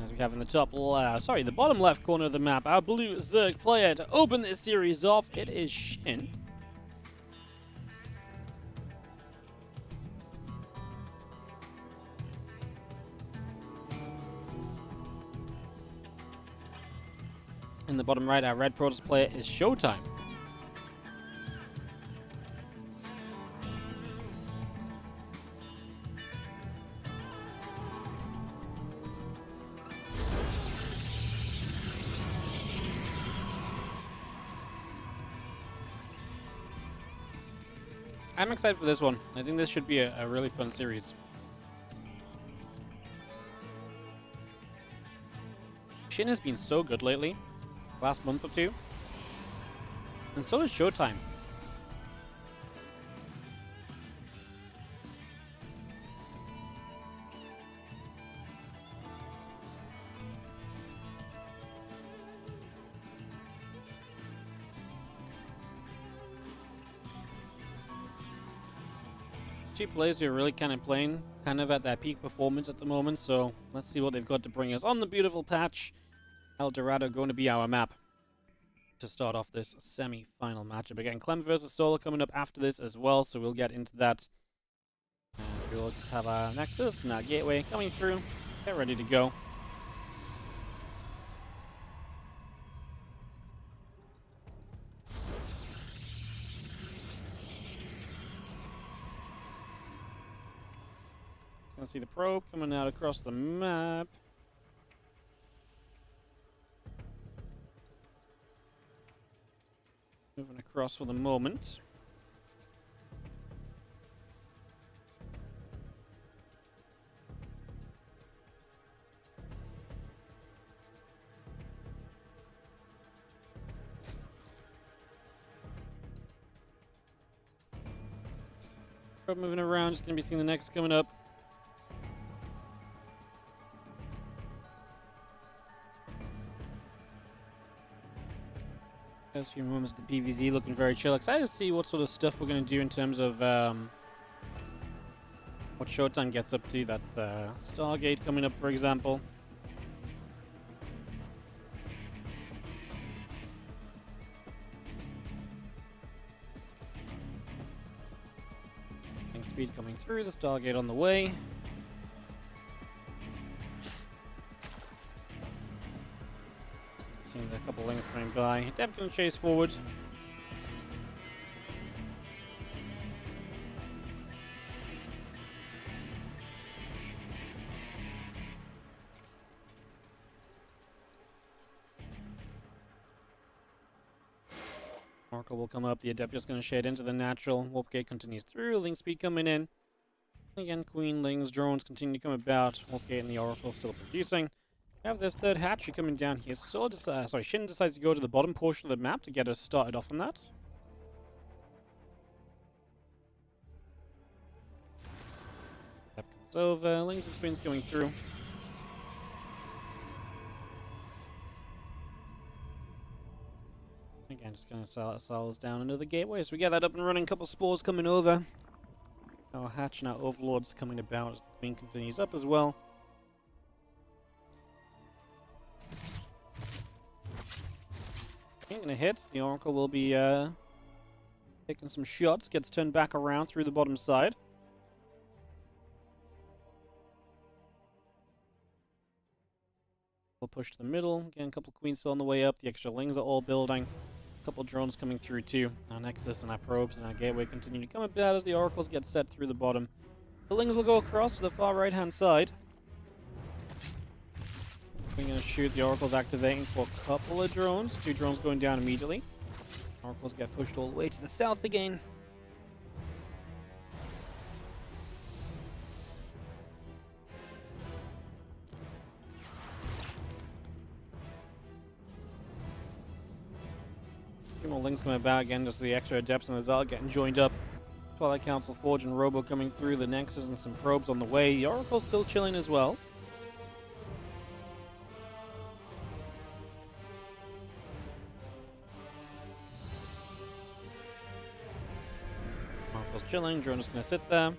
As we have in the the bottom left corner of the map, our blue Zerg player to open this series off, it is SHIN. In the bottom right, our red Protoss player is ShoWTimE. I'm excited for this one. I think this should be a really fun series. SHIN has been so good lately, last month or two, and so is ShoWTimE. Two players who are really kind of playing at that peak performance at the moment, so let's see what they've got to bring us on the beautiful patch. El Dorado going to be our map to start off this semi-final matchup. Again, Clem versus Solar coming up after this as well, so we'll get into that. And we'll just have our Nexus and our Gateway coming through. Get ready to go. Gonna see the probe coming out across the map. Moving across for the moment. Probe moving around, just gonna be seeing the next coming up. First few moments of the PvZ looking very chill. Excited to see what sort of stuff we're going to do in terms of what ShoWTimE gets up to. That Stargate coming up, for example. Speed coming through, the Stargate on the way. Seeing a couple links coming by. Deb can chase forward. Oracle will come up. The Adept just going to shade into the natural. Warp Gate continues through. Link speed coming in. Again, Queen, Lings, drones continue to come about. Warp Gate and the Oracle still producing. We have this third hatchery coming down here. So SHIN decides to go to the bottom portion of the map to get us started off on that. Step comes over, Lings and Twins going through. Again, just gonna sell us down into the gateway. So we get that up and running. Couple spores coming over. Our hatch and our overlords coming about as the Queen continues up as well. Ain't gonna hit. The Oracle will be taking some shots. Gets turned back around through the bottom side. We'll push to the middle. Again, a couple Queens still on the way up. The extra Lings are all building. A couple drones coming through too. Our Nexus and our probes and our Gateway continue to come about as the Oracles get set through the bottom. The Lings will go across to the far right hand side. We're going to shoot. The Oracle's activating for a couple of drones. 2 drones going down immediately. Oracles get pushed all the way to the south again. A few more Lings coming about again, just the extra Adepts and the Zal getting joined up. Twilight Council, Forge, and Robo coming through. The Nexus and some probes on the way. The Oracle's still chilling as well. Chilling, drone is going to sit there.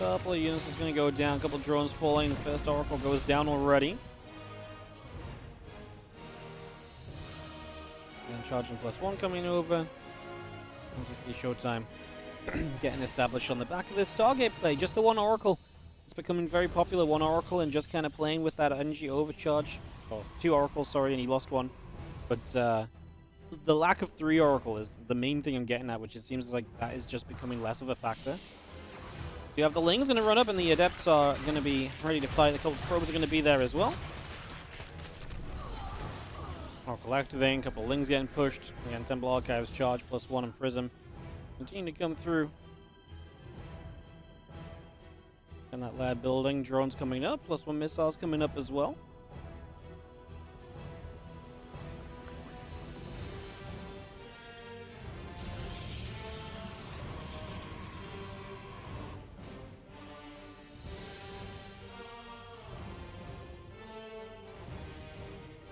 Couple of units is going to go down. A couple of drones falling. The first Oracle goes down already. And charging +1 coming over. As we see ShoWTimE getting established on the back of this Stargate play. Just the one Oracle. It's becoming very popular. One Oracle and just kind of playing with that energy overcharge. Oh, 2 Oracles, sorry, and he lost 1. But the lack of 3 Oracle is the main thing I'm getting at, which it seems like that is just becoming less of a factor. You have the Lings going to run up, and the Adepts are going to be ready to fight. A couple of Probes are going to be there as well. Oracle activating, a couple of Lings getting pushed. Again, Temple Archives charge, +1 and Prism. Continue to come through. And that lab building, drones coming up, +1 missiles coming up as well.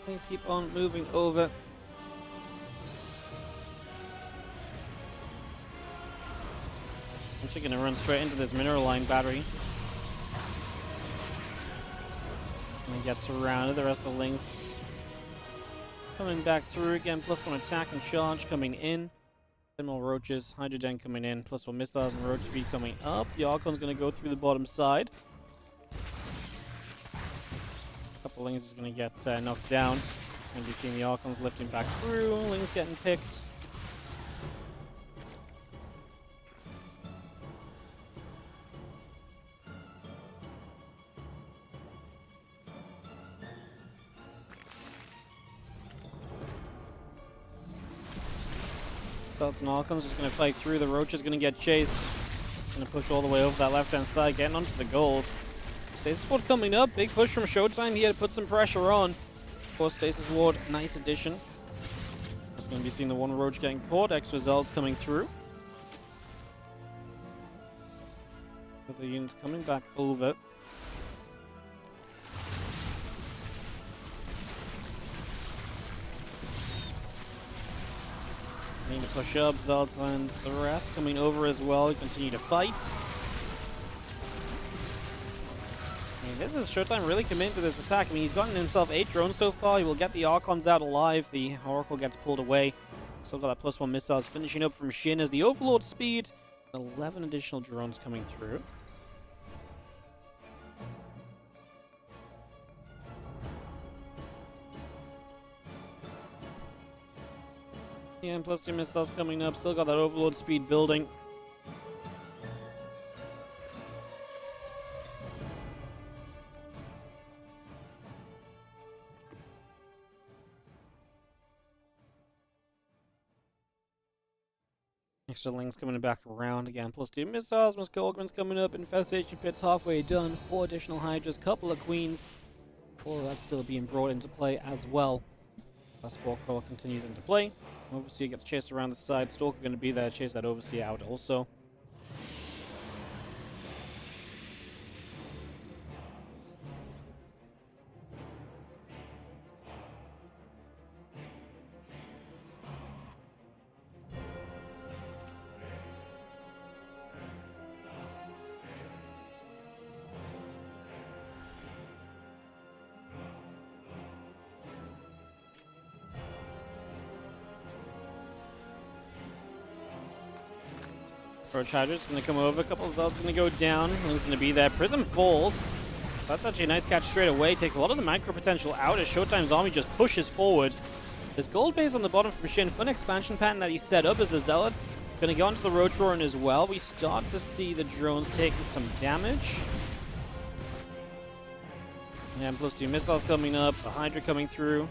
Things keep on moving over. I'm actually going to run straight into this mineral line battery. And he gets surrounded. The rest of the Lings coming back through again. +1 attack and charge coming in. 10 more roaches. Hydrogen coming in. +1 missiles and roach speed coming up. The Archon's going to go through the bottom side. Couple Lings is going to get knocked down. It's going to be seeing the Archons lifting back through. Lings getting picked. Celts and Archons just going to fight through. The Roach is going to get chased. Going to push all the way over that left-hand side, getting onto the gold. Stasis Ward coming up. Big push from ShoWTimE here to put some pressure on. Of course, Stasis Ward, nice addition. Just going to be seeing the one Roach getting caught. Extra Zelds coming through. With the units coming back over. Need to push up. Zelds and the rest coming over as well. Continue to fight. I mean, this is ShoWTimE really committing to this attack. I mean, he's gotten himself 8 drones so far. He will get the Archons out alive. The Oracle gets pulled away. Still got that +1 missiles finishing up from SHIN as the Overlord speed. 11 additional drones coming through. Yeah, and +2 missiles coming up. Still got that Overlord speed building. Extra Lings coming back around again. +2 missiles. Muskogans coming up. Infestation pits halfway done. 4 additional Hydras. Couple of Queens. All of that still being brought into play as well. That Spore Crawler continues into play. Overseer gets chased around the side. Stalker going to be there to chase that Overseer out also. Roach Hydra's going to come over. A couple of Zelds going to go down. Ling's going to be there. Prism falls. So that's actually a nice catch straight away. Takes a lot of the micro potential out as ShoWTimE's army just pushes forward. This gold base on the bottom from SHIN. Fun expansion pattern that he set up as the Zealots. Going to go onto the Roach Roaring as well. We start to see the drones taking some damage. And +2 missiles coming up. The Hydra coming through.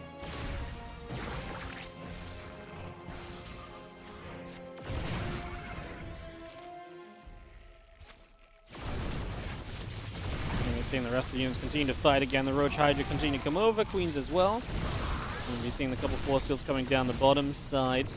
Seeing the rest of the units continue to fight again. The Roach Hydra continue to come over. Queens as well. Going to be seeing the couple force fields coming down the bottom side.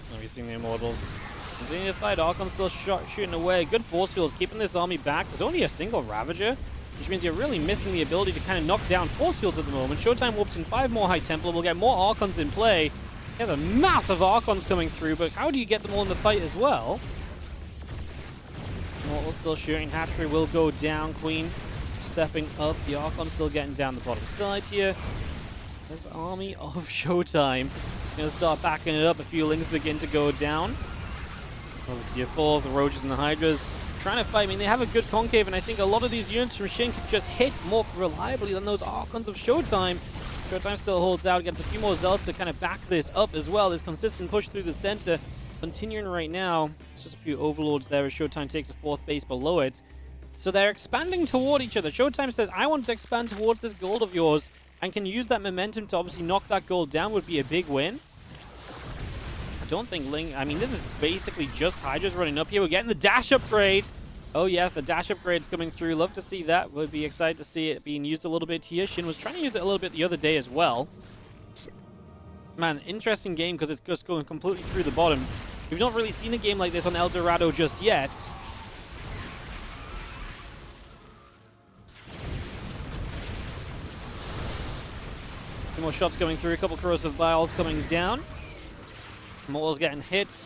Going to be seeing the Immortals continue to fight. Archon still shooting away. Good force fields keeping this army back. There's only a single Ravager, which means you're really missing the ability to kind of knock down force fields at the moment. ShoWTimE warps in 5 more High Templar. We'll get more Archons in play. He has a massive Archons coming through, but how do you get them all in the fight as well? still shooting. Hatchery will go down. Queen stepping up. The Archon still getting down the bottom side here. This army of ShoWTimE is going to start backing it up. A few Lings begin to go down. Obviously, a four of the Roaches and the Hydras trying to fight. I mean, they have a good concave, and I think a lot of these units from Shin could just hit more reliably than those Archons of ShoWTimE. ShoWTimE still holds out, gets a few more Zealots to kind of back this up as well. This consistent push through the center continuing right now. It's just a few Overlords there as ShoWTimE takes a fourth base below it. So they're expanding toward each other. ShoWTimE says, I want to expand towards this gold of yours, and can use that momentum to obviously knock that gold down. Would be a big win. I don't think Ling... I mean, this is basically just Hydras running up here. We're getting the dash upgrade. Oh, yes, the dash upgrade's coming through. Love to see that. Would be excited to see it being used a little bit here. Shin was trying to use it a little bit the other day as well. Man, interesting game because it's just going completely through the bottom. We've not really seen a game like this on El Dorado just yet. Two more shots going through. A couple corrosive vials coming down. Mortal's getting hit.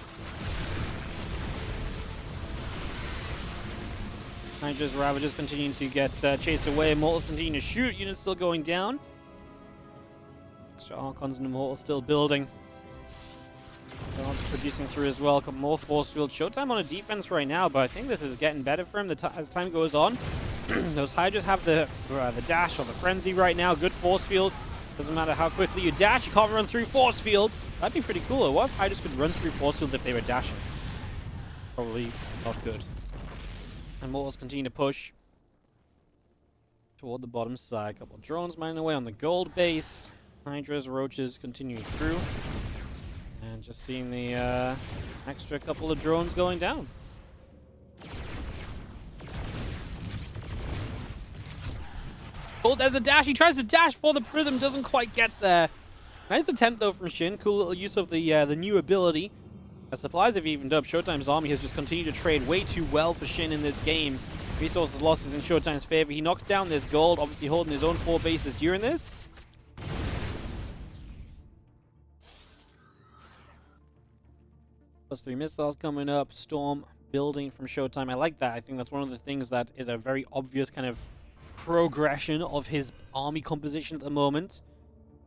Hydras, Ravagers continuing to get chased away. Mortals continue to shoot. Units still going down. Extra Archons and Immortals still building. Zealots producing through as well. A couple more force field. ShoWTimE on a defense right now, but I think this is getting better for him as time goes on. Those Hydras have the dash or the frenzy right now. Good force field. Doesn't matter how quickly you dash, you can't run through force fields. That'd be pretty cool. What if Hydras could run through force fields if they were dashing? Probably not good. And Mortals continue to push toward the bottom side. A couple of drones mining away on the gold base. Hydras, Roaches continuing through. And just seeing the extra couple of drones going down. Oh, there's a dash. He tries to dash for the prism. Doesn't quite get there. Nice attempt, though, from Shin. Cool little use of the new ability. As supplies have evened up, ShoWTimE's army has just continued to trade way too well for Shin in this game. Resources lost is in ShoWTimE's favor. He knocks down this gold, obviously holding his own 4 bases during this. +3 missiles coming up. Storm building from ShoWTimE. I like that. I think that's one of the things that is a very obvious kind of progression of his army composition at the moment.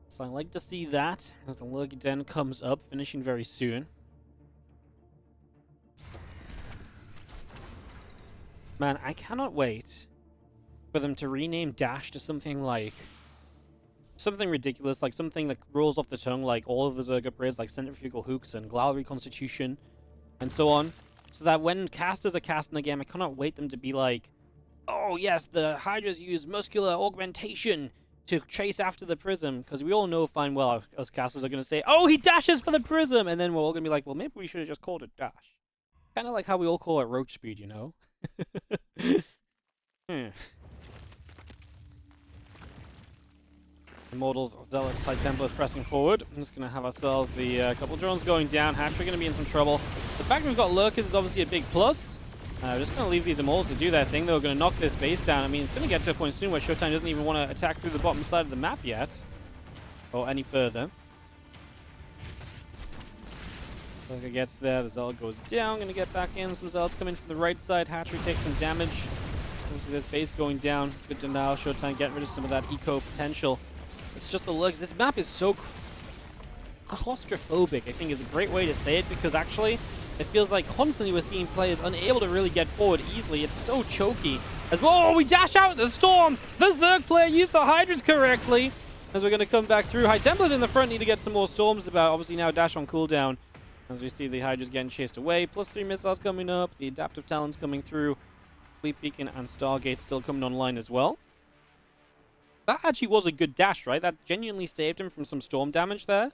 So I like to see that as the Lurky Den comes up, finishing very soon. Man, I cannot wait for them to rename Dash to something like... something ridiculous, like something that rolls off the tongue, like all of the Zerg upgrades, like Centrifugal Hooks and Glal Reconstitution, and so on. So that when casters are casting the game, I cannot wait them to be like, oh yes, the Hydras use muscular augmentation to chase after the prism, because we all know fine well us casters are going to say, oh, he dashes for the prism, and then we're all going to be like, well, maybe we should have just called it dash. Kind of like how we all call it roach speed, you know? Immortals, Zealots, High Templars pressing forward. I'm just going to have ourselves the couple drones going down. Hatchery going to be in some trouble. The fact we've got Lurkers is obviously a big plus. We're just going to leave these Immortals to do their thing. They're going to knock this base down. I mean, it's going to get to a point soon where ShoWTimE doesn't even want to attack through the bottom side of the map yet. Or any further. Lurker gets there. The Zealot goes down. Going to get back in. Some Zealots come in from the right side. Hatchery takes some damage. Obviously, this base going down. Good to know. ShoWTimE getting rid of some of that eco potential. It's just the Lurkers. This map is so claustrophobic, I think is a great way to say it, because actually it feels like constantly we're seeing players unable to really get forward easily. It's so choky. As well, oh, we dash out the storm! The Zerg player used the Hydras correctly. As we're going to come back through. High Templars in the front need to get some more storms about. Obviously now dash on cooldown. As we see the Hydras getting chased away. +3 missiles coming up. The Adaptive Talons coming through. Fleet Beacon and Stargate still coming online as well. That actually was a good dash, right? That genuinely saved him from some storm damage there.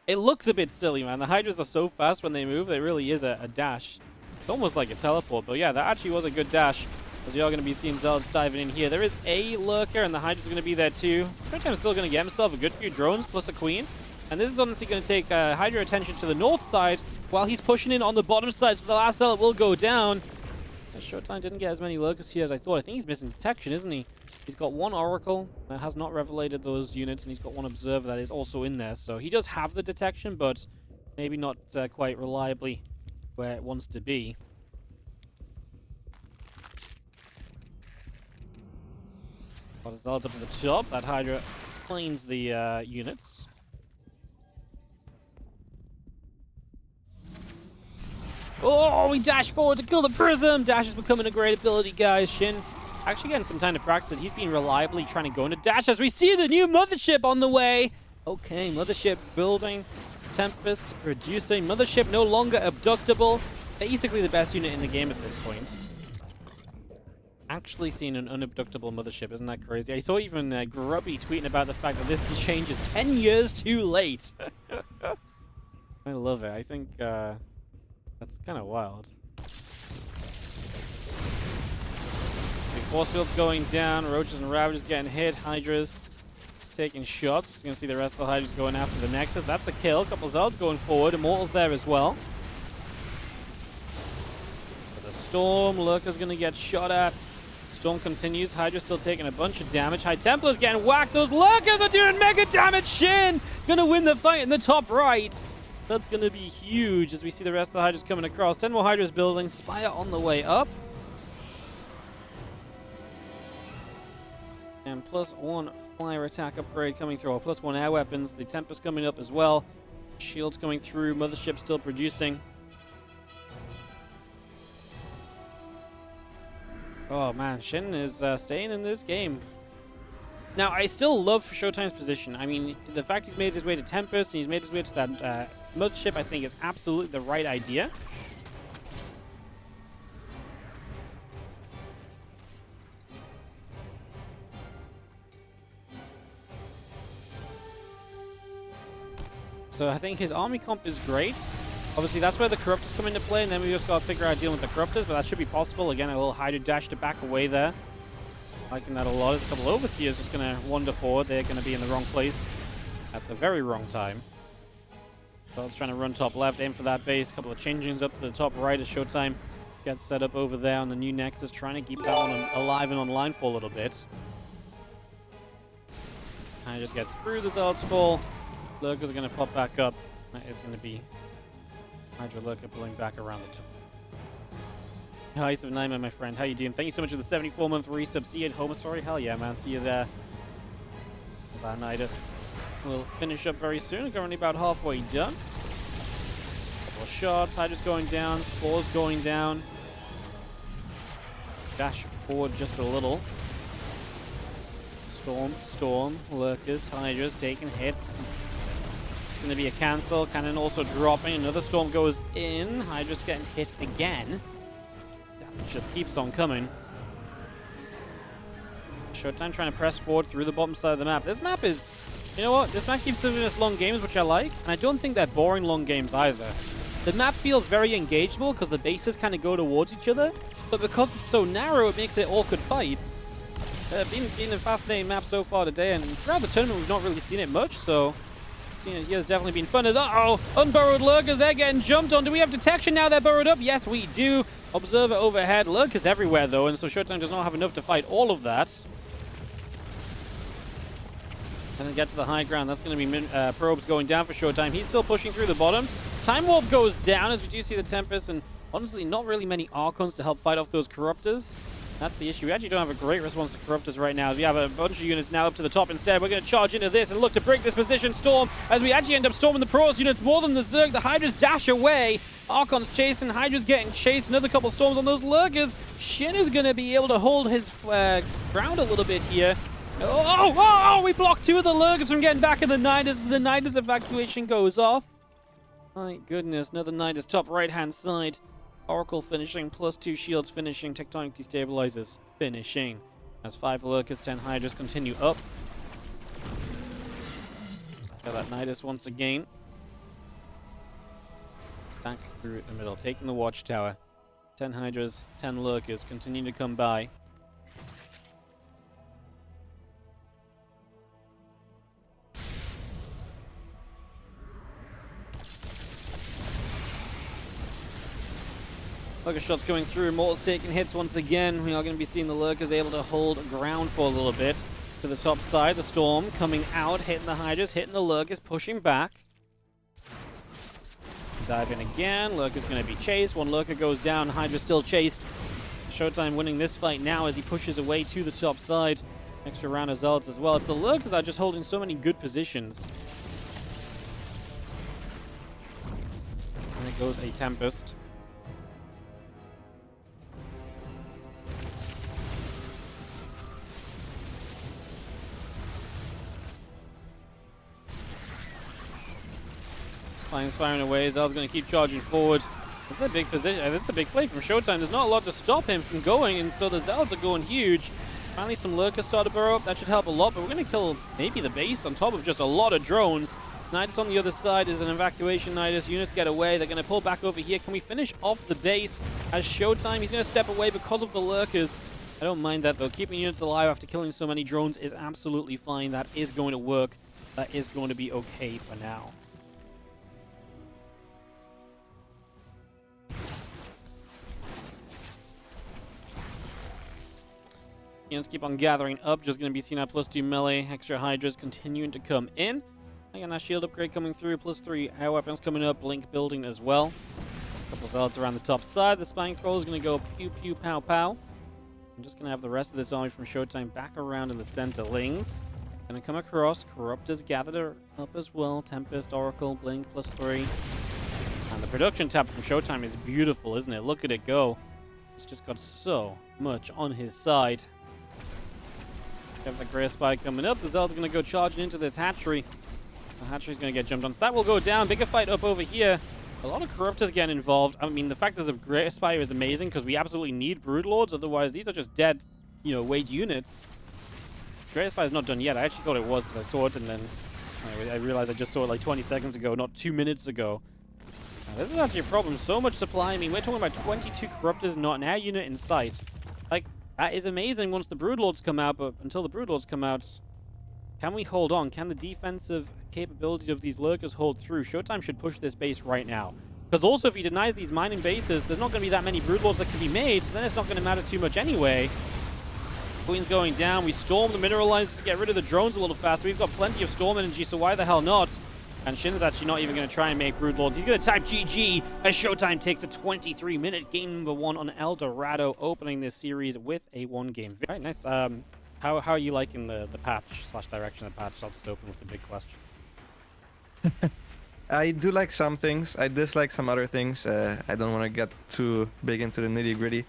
It looks a bit silly, man. The Hydras are so fast when they move. It really is a dash. It's almost like a teleport. But yeah, that actually was a good dash. As we are going to be seeing Zealots diving in here. There is a Lurker, and the Hydra's going to be there too. ShoWTimE's still going to get himself a good few drones, plus a Queen. And this is honestly going to take Hydra attention to the north side, while he's pushing in on the bottom side. So the last Zealot will go down. ShoWTimE didn't get as many Lurkers here as I thought. I think he's missing detection, isn't he? He's got one Oracle that has not revelated those units, and he's got one Observer that is also in there. So he does have the detection, but maybe not quite reliably where it wants to be. Got his Zealots up to the top. That Hydra planes the units. Oh, we dash forward to kill the Prism! Dash is becoming a great ability, guys. Shin actually getting some time to practice it. He's been reliably trying to go into dash as we see the new Mothership on the way. Okay, Mothership building. Tempest producing. Mothership no longer abductable. Basically the best unit in the game at this point. Actually seen an unabductable Mothership, isn't that crazy? I saw even Grubby tweeting about the fact that this change is 10 years too late. I love it. I think that's kind of wild. Force fields going down, Roaches and Ravagers getting hit, Hydras taking shots. Just gonna see the rest of the Hydras going after the Nexus. That's a kill. A couple of Zealots going forward. Immortals there as well. But the Storm, Lurker's gonna get shot at. Storm continues. Hydra's still taking a bunch of damage. High Templar's getting whacked. Those Lurkers are doing mega damage. Shin gonna win the fight in the top right. That's gonna be huge as we see the rest of the Hydras coming across. 10 more Hydras building. Spire on the way up. And +1 flyer attack upgrade coming through, or +1 air weapons. The Tempest coming up as well. Shields coming through. Mothership still producing. Oh man, Shin is staying in this game. Now, I still love ShoWTimE's position. I mean, the fact he's made his way to Tempest and he's made his way to that Mothership, I think is absolutely the right idea. So I think his army comp is great. Obviously, that's where the Corruptors come into play, and then we just got to figure out dealing with the Corruptors, but that should be possible. Again, a little Hydra dash to back away there. Liking that a lot. There's a couple of Overseers just going to wander forward. They're going to be in the wrong place at the very wrong time. So I was trying to run top left, aim for that base. A couple of changings up to the top right as ShoWTimE gets set up over there on the new Nexus, trying to keep that one alive and online for a little bit. And just get through the Zealots full. Lurkers are going to pop back up. That is going to be Hydra Lurker pulling back around the top. Hi, Nightmare, my friend. How you doing? Thank you so much for the 74-month resub. See you at Homer Story. Hell yeah, man. See you there. Xanitis will finish up very soon. We're currently about halfway done. Couple of shots. Hydra's going down. Spores going down. Dash forward just a little. Storm. Lurkers. Hydra's taking hits. Going to be a cancel. Cannon also dropping. Another Storm goes in. Hydra's getting hit again. Damage just keeps on coming. ShoWTimE trying to press forward through the bottom side of the map. This map is, you know what? This map keeps giving us long games, which I like. And I don't think they're boring long games either. The map feels very engageable because the bases kind of go towards each other. But because it's so narrow, it makes it awkward fights. Been a fascinating map so far today. And throughout the tournament, we've not really seen it much. So seeing it here has definitely been fun. As unburrowed Lurkers, they're getting jumped on. Do we have detection now they're burrowed up? Yes, we do. Observer overhead. Lurkers everywhere, though, and so ShoWTimE does not have enough to fight all of that. And then get to the high ground. That's going to be probes going down for ShoWTimE. He's still pushing through the bottom. Time Warp goes down as we do see the Tempest, and honestly, not really many Archons to help fight off those Corruptors. That's the issue. We actually don't have a great response to Corruptors right now. We have a bunch of units now up to the top instead. We're going to charge into this and look to break this position. Storm, as we actually end up storming the Protoss units more than the Zerg. The Hydras dash away. Archon's chasing. Hydra's getting chased. Another couple storms on those Lurkers. Shin is going to be able to hold his ground a little bit here. Oh, we blocked two of the Lurkers from getting back in the Nidus. The Nidus evacuation goes off. My goodness, another Nidus top right-hand side. Oracle finishing, +2 shields finishing, tectonic destabilizers finishing. As 5 Lurkers, 10 Hydras continue up. Got that Nidus once again. Back through the middle, taking the watchtower. 10 Hydras, 10 Lurkers continue to come by. Lurker shots going through. Immortals taking hits once again. We are going to be seeing the Lurkers able to hold ground for a little bit. To the top side, the Storm coming out, hitting the Hydras, hitting the Lurkers, pushing back. Dive in again. Lurker's going to be chased. One Lurker goes down. Hydra still chased. ShoWTimE winning this fight now as he pushes away to the top side. Extra round of Zealots as well. It's the Lurkers that are just holding so many good positions. And it goes a Tempest. Spine's firing away. Zell's going to keep charging forward. This is a big position. This is a big play from ShoWTimE. There's not a lot to stop him from going, and so the Zealots are going huge. Finally, some Lurkers start to burrow up. That should help a lot, but we're going to kill maybe the base on top of just a lot of drones. Nidus on the other side is an evacuation Nidus. Units get away. They're going to pull back over here. Can we finish off the base as ShoWTimE? He's going to step away because of the Lurkers. I don't mind that, though. Keeping units alive after killing so many drones is absolutely fine. That is going to work. That is going to be okay for now. Units keep on gathering up. Just going to be seen at +2 melee. Extra Hydras continuing to come in. Again, that shield upgrade coming through. +3 air weapons coming up. Blink building as well. A couple Zealots around the top side. The Spine Crawler is going to go pew pew pow pow. I'm just going to have the rest of this army from ShoWTimE back around in the center. Lings going to come across. Corruptors gathered up as well. Tempest, Oracle, Blink, +3. And the production tab from ShoWTimE is beautiful, isn't it? Look at it go. It's just got so much on his side. Have the Grey Spy coming up. The Zealot's going to go charging into this hatchery. The hatchery's going to get jumped on. So that will go down. Bigger fight up over here. A lot of Corruptors getting involved. I mean, the fact there's a Grey Spy is amazing because we absolutely need Broodlords. Otherwise, these are just dead, weight units. Grey Spy is not done yet. I actually thought it was because I saw it and then I realized I just saw it like 20 seconds ago, not 2 minutes ago. Now, this is actually a problem. So much supply. I mean, we're talking about 22 Corruptors, not an air unit in sight. Like, that is amazing once the Broodlords come out, but until the Broodlords come out, can we hold on? Can the defensive capabilities of these Lurkers hold through? ShoWTimE should push this base right now. Because also, if he denies these mining bases, there's not going to be that many Broodlords that can be made, so then it's not going to matter too much anyway. Queen's going down. We storm the mineralizers to get rid of the drones a little faster. We've got plenty of storm energy, so why the hell not? And Shin's actually not even going to try and make Broodlords. He's going to type GG as ShoWTimE takes a 23-minute game #1 on El Dorado, opening this series with a 1-game victory. All right, nice. How are you liking the patch/direction of the patch? I'll just open with the big question. I do like some things. I dislike some other things. I don't want to get too big into the nitty-gritty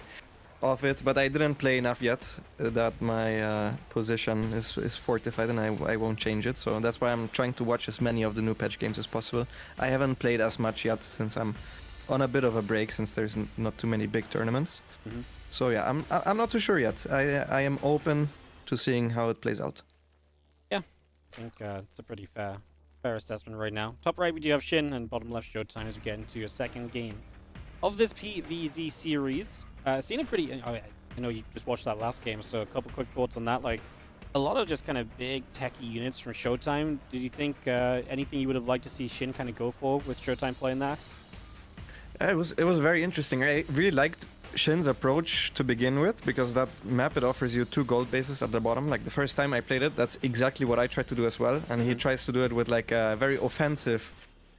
of it, but I didn't play enough yet that my position is fortified, and I won't change it. So that's why I'm trying to watch as many of the new patch games as possible. I haven't played as much yet since I'm on a bit of a break, since there's not too many big tournaments. Mm-hmm. So yeah, I'm not too sure yet. I am open to seeing how it plays out. Yeah, I think it's a pretty fair assessment right now. Top right we do have Shin, and bottom left ShoWTimE as we get into a second game of this PvZ series. Seen a pretty... I know you just watched that last game, so a couple quick thoughts on that. Like, a lot of just kind of big techie units from ShoWTimE. Did you think anything you would have liked to see Shin kind of go for with ShoWTimE playing that? It was very interesting. I really liked Shin's approach to begin with, because that map, it offers you 2 gold bases at the bottom. Like, the first time I played it, that's exactly what I tried to do as well. And he tries to do it with like a very offensive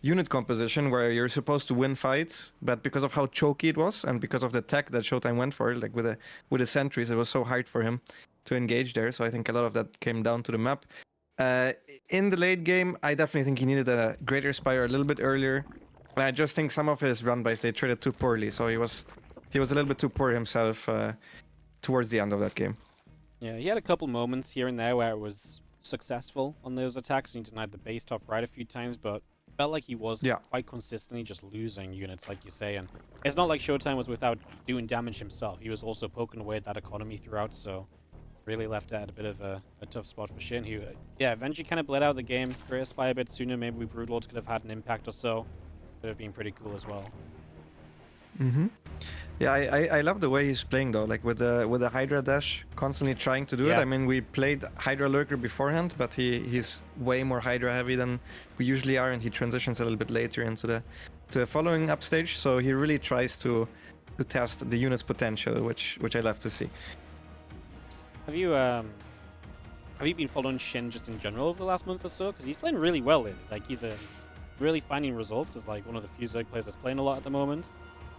unit composition where you're supposed to win fights, but because of how choky it was and because of the tech that ShoWTimE went for, like with the sentries, it was so hard for him to engage there. So I think a lot of that came down to the map. In the late game, I definitely think he needed a Greater Spire a little bit earlier. And I just think some of his run-bys, they traded too poorly, so he was a little bit too poor himself towards the end of that game. Yeah, he had a couple moments here and there where it was successful on those attacks, and he denied the base top right a few times, but felt like he was quite consistently just losing units, like you say. And it's not like ShoWTimE was without doing damage himself. He was also poking away at that economy throughout, so really left at a bit of a tough spot for Shin, who, eventually kind of bled out the game. Greater Spy a bit sooner. Maybe we Broodlords could have had an impact or so. Could have been pretty cool as well. Mm-hmm. Yeah, I love the way he's playing though, like with the Hydra dash, constantly trying to do it. I mean, we played Hydra Lurker beforehand, but he's way more Hydra heavy than we usually are, and he transitions a little bit later into the following up stage. So he really tries to test the unit's potential, which I love to see. Have you been following Shin just in general over the last month or so? Because he's playing really well lately. Like, he's really finding results as like one of the few Zerg players that's playing a lot at the moment.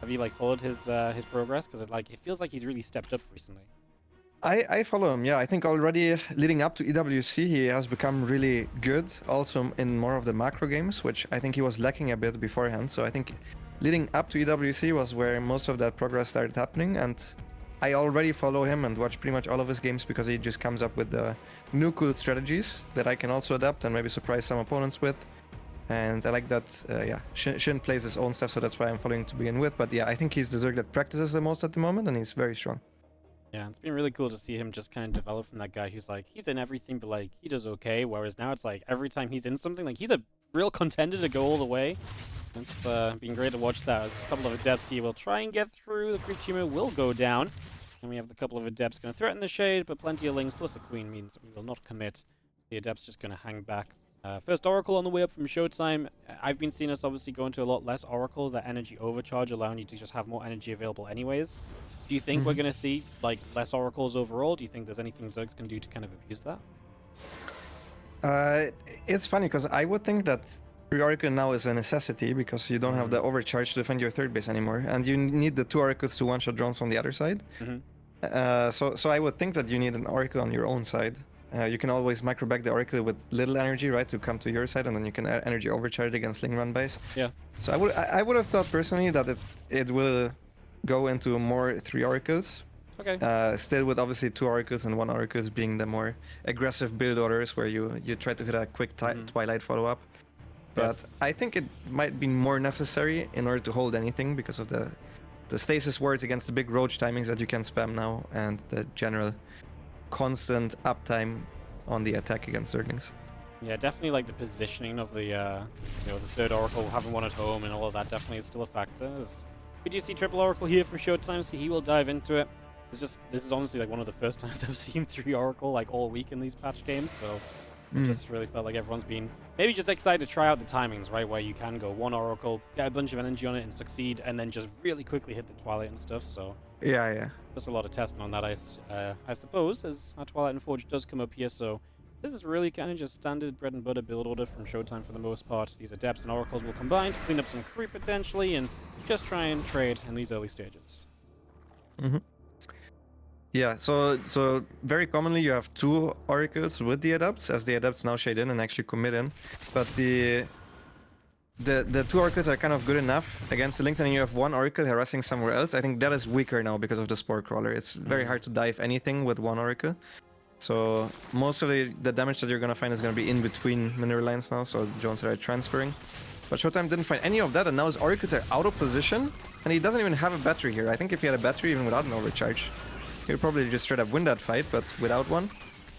Have you like followed his progress? Because it feels like he's really stepped up recently. I follow him, yeah. I think already leading up to EWC, he has become really good, also in more of the macro games, which I think he was lacking a bit beforehand. So I think leading up to EWC was where most of that progress started happening, and I already follow him and watch pretty much all of his games because he just comes up with the new cool strategies that I can also adapt and maybe surprise some opponents with. And I like that, yeah, Shin plays his own stuff, so that's why I'm following to begin with. But yeah, I think he's the Zerg that practices the most at the moment, and he's very strong. Yeah, it's been really cool to see him just kind of develop from that guy who's like, he's in everything, but like, he does okay. Whereas now it's like, every time he's in something, like, he's a real contender to go all the way. It's been great to watch that. As a couple of Adepts here will try and get through. The Creep Tumor will go down. And we have the couple of Adepts going to threaten the Shade, but plenty of Lings plus a Queen means that we will not commit. The Adepts just going to hang back. First Oracle on the way up from ShoWTimE. I've been seeing us obviously go into a lot less Oracles, that energy overcharge, allowing you to just have more energy available anyways. Do you think we're going to see like less Oracles overall? Do you think there's anything Zergs can do to kind of abuse that? It's funny because I would think that 3 Oracle now is a necessity because you don't have the overcharge to defend your third base anymore, and you need the 2 Oracles to one-shot drones on the other side. So I would think that you need an Oracle on your own side. You can always micro back the Oracle with little energy, right, to come to your side, and then you can energy overcharge against Ling run base. Yeah. So I would have thought personally that it will go into more 3 Oracles. Okay. Still with obviously 2 Oracles and 1 Oracles being the more aggressive build orders where you try to hit a quick Twilight follow-up. But Yes. I think it might be more necessary in order to hold anything because of the stasis wards against the big roach timings that you can spam now and the general constant uptime on the attack against Zerglings. Yeah, definitely like the positioning of the, the third Oracle, having one at home and all of that definitely is still a factor. We do see triple Oracle here from ShoWTimE, so he will dive into it. This is honestly like one of the first times I've seen 3 Oracle like all week in these patch games, so it just really felt like everyone's been maybe just excited to try out the timings, right, where you can go 1 Oracle, get a bunch of energy on it and succeed, and then just really quickly hit the Twilight and stuff, so... Yeah. Just a lot of testing on that, I suppose, as our Twilight and Forge does come up here, so this is really kind of just standard bread and butter build order from ShoWTimE for the most part. These Adepts and Oracles will combine to clean up some creep potentially and just try and trade in these early stages. Yeah, so very commonly you have 2 Oracles with the Adepts, as the Adepts now shade in and actually commit in. But the 2 Oracles are kind of good enough against the Lings, and you have 1 Oracle harassing somewhere else. I think that is weaker now because of the Spore Crawler. It's very hard to dive anything with 1 Oracle. So most of the damage that you're going to find is going to be in between mineral lines now, so drones are transferring. But ShoWTimE didn't find any of that, and now his Oracles are out of position, and he doesn't even have a battery here. I think if he had a battery, even without an overcharge, he would probably just straight up win that fight, but without one,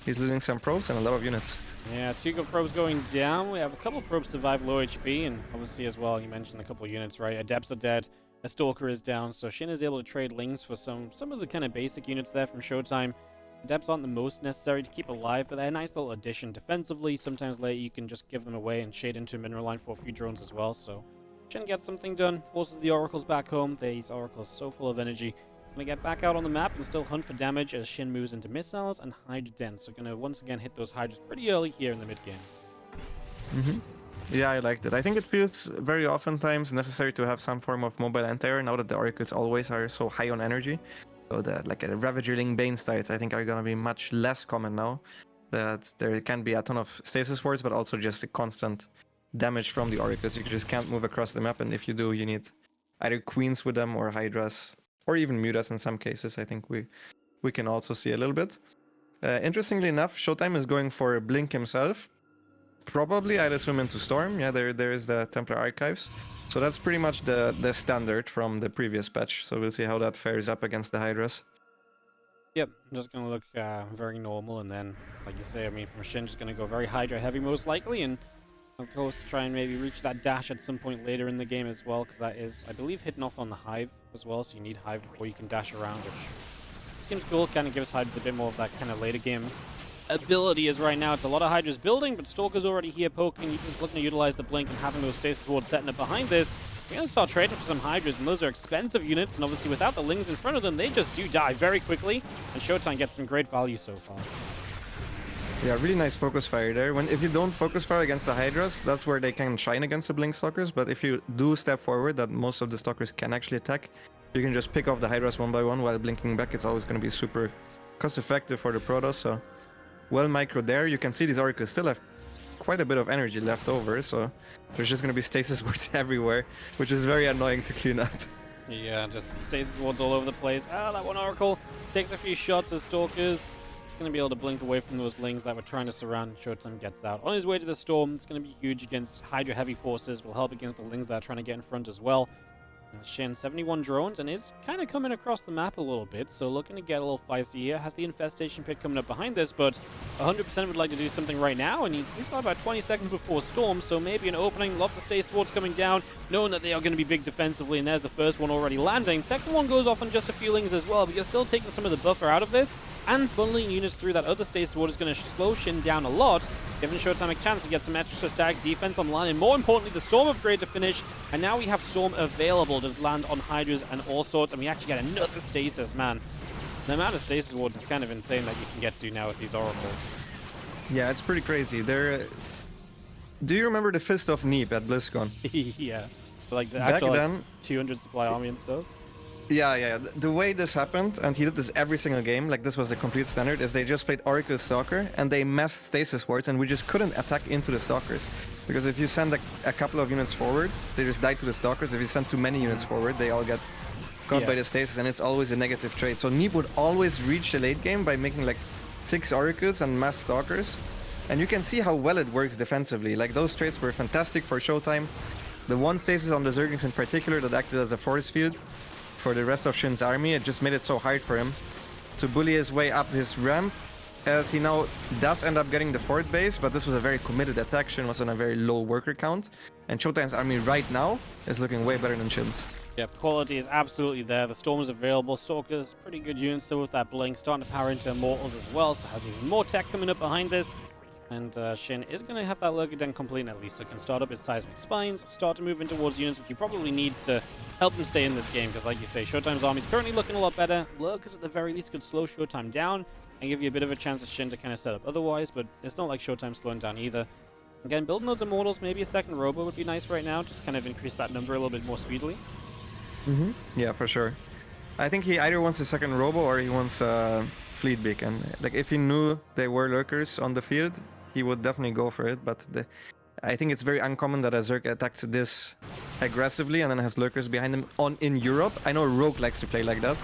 he's losing some probes and a lot of units. Yeah, 2 good probes going down. We have a couple of probes survive low HP, and obviously as well, you mentioned a couple of units, right? Adepts are dead, a Stalker is down, so Shin is able to trade Lings for some of the kind of basic units there from ShoWTimE. Adepts aren't the most necessary to keep alive, but they're a nice little addition defensively. Sometimes later you can just give them away and shade into a mineral line for a few drones as well, so Shin gets something done, forces the Oracles back home. These Oracles so full of energy. Gonna get back out on the map and still hunt for damage as Shin moves into missiles and Hydra Dens. So gonna once again hit those Hydras pretty early here in the mid game. Yeah, I liked it. I think it feels very oftentimes necessary to have some form of mobile anti-air now that the Oracles always are so high on energy. So that like a Ravagerling Bane starts I think are gonna be much less common now. That there can be a ton of stasis wards, but also just a constant damage from the Oracles. You just can't move across the map, and if you do, you need either Queens with them or Hydras. Or even Mutas in some cases, I think we can also see a little bit. Interestingly enough, ShoWTimE is going for Blink himself. Probably, I'd assume, into Storm. Yeah, there is the Templar Archives. So that's pretty much the standard from the previous patch. So we'll see how that fares up against the Hydras. Yep, just gonna look very normal, and then, like you say, I mean, from Shin, just gonna go very Hydra heavy most likely, and of course try and maybe reach that dash at some point later in the game as well, because that is, I believe, hidden off on the Hive as well, so you need Hive before you can dash around, which seems cool. Kind of gives Hydras a bit more of that kind of later game ability, as right now it's a lot of Hydras building, but Stalker's already here poking, looking to utilize the Blink and having those stasis wards setting up behind this. We're going to start trading for some Hydras, and those are expensive units, and obviously without the Lings in front of them, they just do die very quickly, and ShoWTimE gets some great value so far. Yeah, really nice focus fire there. If you don't focus fire against the Hydras, that's where they can shine against the Blink Stalkers, but if you do step forward, that most of the Stalkers can actually attack, you can just pick off the Hydras one by one while blinking back. It's always going to be super cost effective for the Protoss, so well micro there. You can see these Oracles still have quite a bit of energy left over, so there's just going to be stasis wards everywhere, which is very annoying to clean up. Yeah, just stasis wards all over the place. Ah, that one Oracle takes a few shots as Stalkers. He's going to be able to blink away from those Lings that were trying to surround. ShoWTimE gets out. On his way to the Storm, it's going to be huge against Hydra heavy forces. Will help against the Lings that are trying to get in front as well. And SHIN, 71 drones, and is kind of coming across the map a little bit, so looking to get a little feisty here. Has the Infestation Pit coming up behind this, but 100% would like to do something right now, and he's got about 20 seconds before Storm, so maybe an opening. Lots of stasis wards coming down, knowing that they are going to be big defensively, and there's the first one already landing. Second one goes off on just a few Lings as well, but you're still taking some of the buffer out of this, and funneling units through that other stasis ward is going to slow SHIN down a lot, giving ShoWTimE a chance to get some extra static defense online, and more importantly, the Storm upgrade to finish, and now we have Storm available to land on Hydras and all sorts, and we actually get another stasis, man. The amount of stasis wards is kind of insane that you can get to now with these Oracles. Yeah, it's pretty crazy. They're... Do you remember the Fist of Neep at BlizzCon? Yeah. Like the Back actual then, 200 supply army and stuff. Yeah. The way this happened, and he did this every single game, like this was the complete standard, is they just played Oracle Stalker, and they massed stasis wards, and we just couldn't attack into the Stalkers. Because if you send a couple of units forward, they just die to the Stalkers. If you send too many units forward, they all get caught by the stasis, and it's always a negative trade. So Neep would always reach the late game by making like 6 Oracles and mass Stalkers. And you can see how well it works defensively. Like those trades were fantastic for ShoWTimE. The one stasis on the Zerglings in particular that acted as a force field for the rest of SHIN's army, it just made it so hard for him to bully his way up his ramp, as he now does end up getting the fort base, but this was a very committed attack. SHIN was on a very low worker count, and ShoWTimE's army right now is looking way better than SHIN's. Yep, quality is absolutely there. The Storm is available. Stalkers, pretty good units still with that blink, starting to power into Immortals as well, so has even more tech coming up behind this. And SHIN is going to have that Lurker Den complete at least, so can start up his Seismic Spines, start to move in towards units, which he probably needs to help them stay in this game, because like you say, ShoWTimE's army is currently looking a lot better. Lurkers at the very least could slow ShoWTimE down and give you a bit of a chance of SHIN to kind of set up otherwise, but it's not like ShoWTimE's slowing down either. Again, building those Immortals, maybe a second Robo would be nice right now, just kind of increase that number a little bit more speedily. Yeah, for sure. I think he either wants a second Robo or he wants a Fleet Beacon. Like if he knew they were Lurkers on the field, he would definitely go for it, but I think it's very uncommon that a Zerg attacks this aggressively and then has Lurkers behind him in Europe. I know Rogue likes to play like that,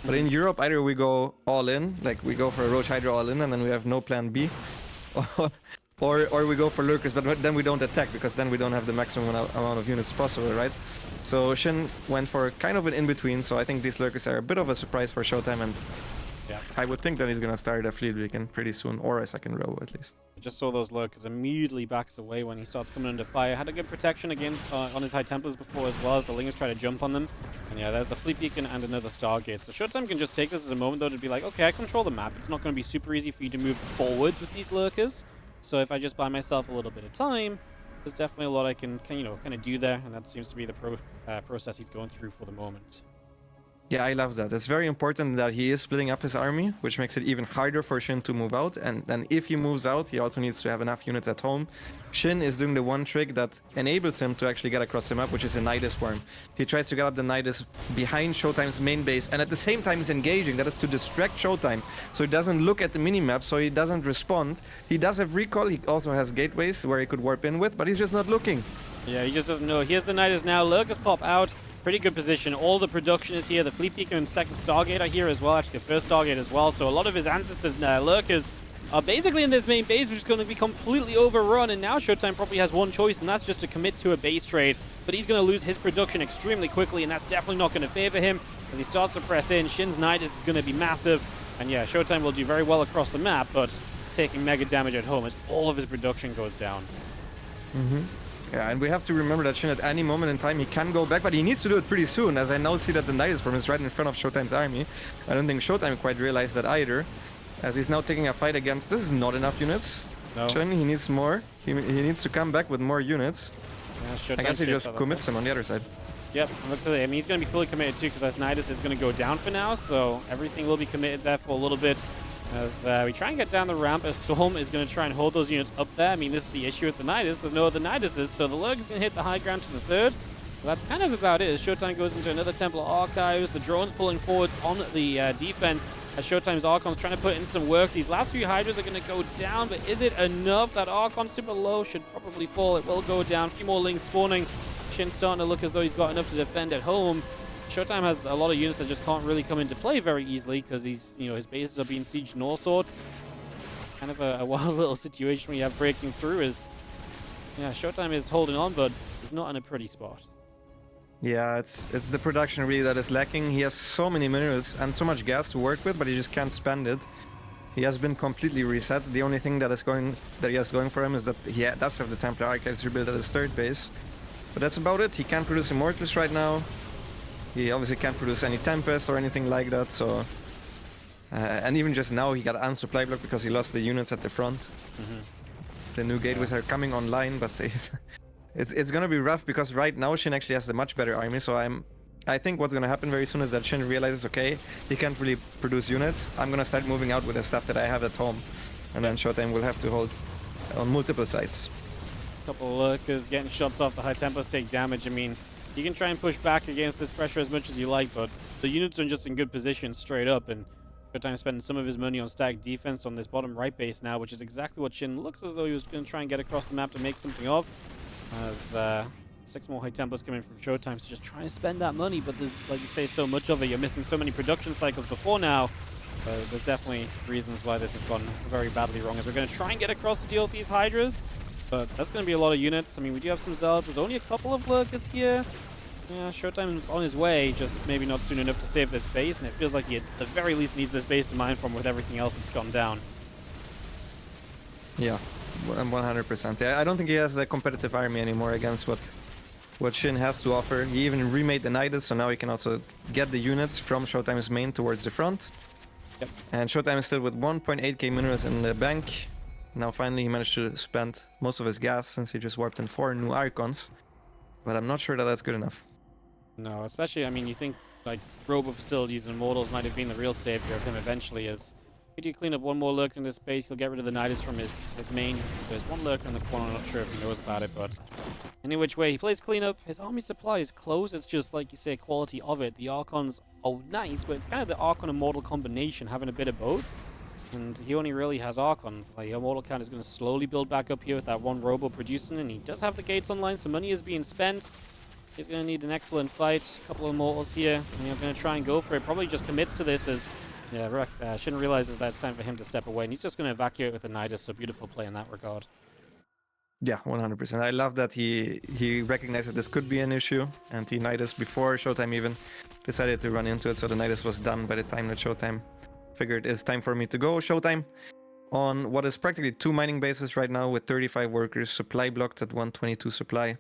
but in Europe, either we go all in, like we go for a Roach Hydra all in and then we have no plan B, or we go for Lurkers, but then we don't attack because then we don't have the maximum amount of units possible, right? So SHIN went for kind of an in-between, so I think these Lurkers are a bit of a surprise for ShoWTimE, and Yeah. I would think that he's going to start a Fleet Beacon pretty soon, or a second Robo at least. I just saw those Lurkers immediately backs away when he starts coming under fire. Had a good protection again on his High Templars before as well, as the Lingers try to jump on them. And yeah, there's the Fleet Beacon and another Stargate. So ShoWTimE can just take this as a moment though to be like, okay, I control the map. It's not going to be super easy for you to move forwards with these Lurkers. So if I just buy myself a little bit of time, there's definitely a lot I can you know, kind of do there. And that seems to be the process he's going through for the moment. Yeah, I love that. It's very important that he is splitting up his army, which makes it even harder for SHIN to move out. And then if he moves out, he also needs to have enough units at home. SHIN is doing the one trick that enables him to actually get across the map, which is a Nidus Worm. He tries to get up the Nidus behind ShoWTimE's main base, and at the same time is engaging. That is to distract ShoWTimE, so he doesn't look at the minimap, so he doesn't respond. He does have recall, he also has gateways where he could warp in with, but he's just not looking. Yeah, he just doesn't know. Here's the Nidus now. Lurkers pop out. Pretty good position. All the production is here. The Fleet Beacon and second Stargate are here as well. Actually, the first Stargate as well. So a lot of his ancestors Lurkers are basically in this main base, which is going to be completely overrun. And now ShoWTimE probably has one choice, and that's just to commit to a base trade. But he's going to lose his production extremely quickly, and that's definitely not going to favor him as he starts to press in. SHIN's Nidus is going to be massive. And yeah, ShoWTimE will do very well across the map, but taking mega damage at home as all of his production goes down. Yeah, and we have to remember that SHIN at any moment in time he can go back, but he needs to do it pretty soon, as I now see that the Nidus Worm is right in front of ShoWTimE's army. I don't think ShoWTimE quite realized that either, as he's now taking a fight against... This is not enough units. No. SHIN, he needs more. He needs to come back with more units. Yeah, I guess he just commits him on the other side. Yep, looks like, I mean, he's going to be fully committed too, because as Nidus is going to go down for now, so everything will be committed there for a little bit. As we try and get down the ramp, as Storm is going to try and hold those units up there. I mean, this is the issue with the Nidus. There's no other Niduses, so the Lurk is going to hit the high ground to the third. Well, that's kind of about it as ShoWTimE goes into another Temple Archives. The drones pulling forwards on the defense as ShoWTimE's Archon's trying to put in some work. These last few Hydras are going to go down, but is it enough? That Archon super low should probably fall. It will go down. A few more Lings spawning. Shin starting to look as though he's got enough to defend at home. ShoWTimE has a lot of units that just can't really come into play very easily because he's, his bases are being sieged and all sorts. Kind of a wild little situation we have breaking through is, ShoWTimE is holding on, but is not in a pretty spot. Yeah, it's the production really that is lacking. He has so many minerals and so much gas to work with, but he just can't spend it. He has been completely reset. The only thing that he has going for him is that he does have the Templar Archives rebuilt at his third base. But that's about it. He can't produce Immortals right now. He obviously can't produce any Tempest or anything like that, so... and even just now he got an supply block because he lost the units at the front. The new gateways are coming online, but it's gonna be rough because right now Shin actually has a much better army, so I think what's gonna happen very soon is that Shin realizes, okay, he can't really produce units. I'm gonna start moving out with the stuff that I have at home. And then ShoWTimE will have to hold on multiple sides. Couple of lurkers getting shots off. The High Templars take damage. I mean, you can try and push back against this pressure as much as you like, but the units are just in good position straight up, and ShoWTimE spending some of his money on stacked defense on this bottom right base now, which is exactly what Shin looks as though he was going to try and get across the map to make something of. As 6 more High Templars coming from ShoWTimE, so just trying to spend that money, but there's, like you say, so much of it. You're missing so many production cycles before now. There's definitely reasons why this has gone very badly wrong, as we're going to try and get across to deal with these Hydras. But that's going to be a lot of units. I mean, we do have some Zealots. There's only a couple of Lurkers here. Yeah, ShoWTimE is on his way, just maybe not soon enough to save this base, and it feels like he at the very least needs this base to mine from with everything else that's gone down. Yeah, 100%. Yeah, I don't think he has the competitive army anymore against what Shin has to offer. He even remade the Nidus, so now he can also get the units from ShoWTimE's main towards the front. Yep. And ShoWTimE is still with 1.8k minerals in the bank. Now finally he managed to spend most of his gas since he just warped in 4 new Archons. But I'm not sure that that's good enough. No, especially, I mean, you think, like, Robo Facilities and Immortals might have been the real savior of him eventually, as if you clean up one more lurker in this space, he'll get rid of the Nidus from his main. There's one lurker in the corner, I'm not sure if he knows about it, but any which way, he plays cleanup. His army supply is close, it's just, like you say, quality of it. The Archons are nice, but it's kind of the Archon Immortal combination, having a bit of both. And he only really has Archons. Like, Immortal count is going to slowly build back up here with that one Robo producing, and he does have the gates online, so money is being spent. He's going to need an excellent fight. A couple of Immortals here, and I'm going to try and go for it. Probably just commits to this as Shin realizes that it's time for him to step away, and he's just going to evacuate with the Nidus, so beautiful play in that regard. Yeah, 100%. I love that he recognized that this could be an issue, and he Nidus before ShoWTimE even decided to run into it, so the Nidus was done by the time that ShoWTimE figured it's time for me to go. ShoWTimE on what is practically 2 mining bases right now with 35 workers, supply blocked at 122 supply.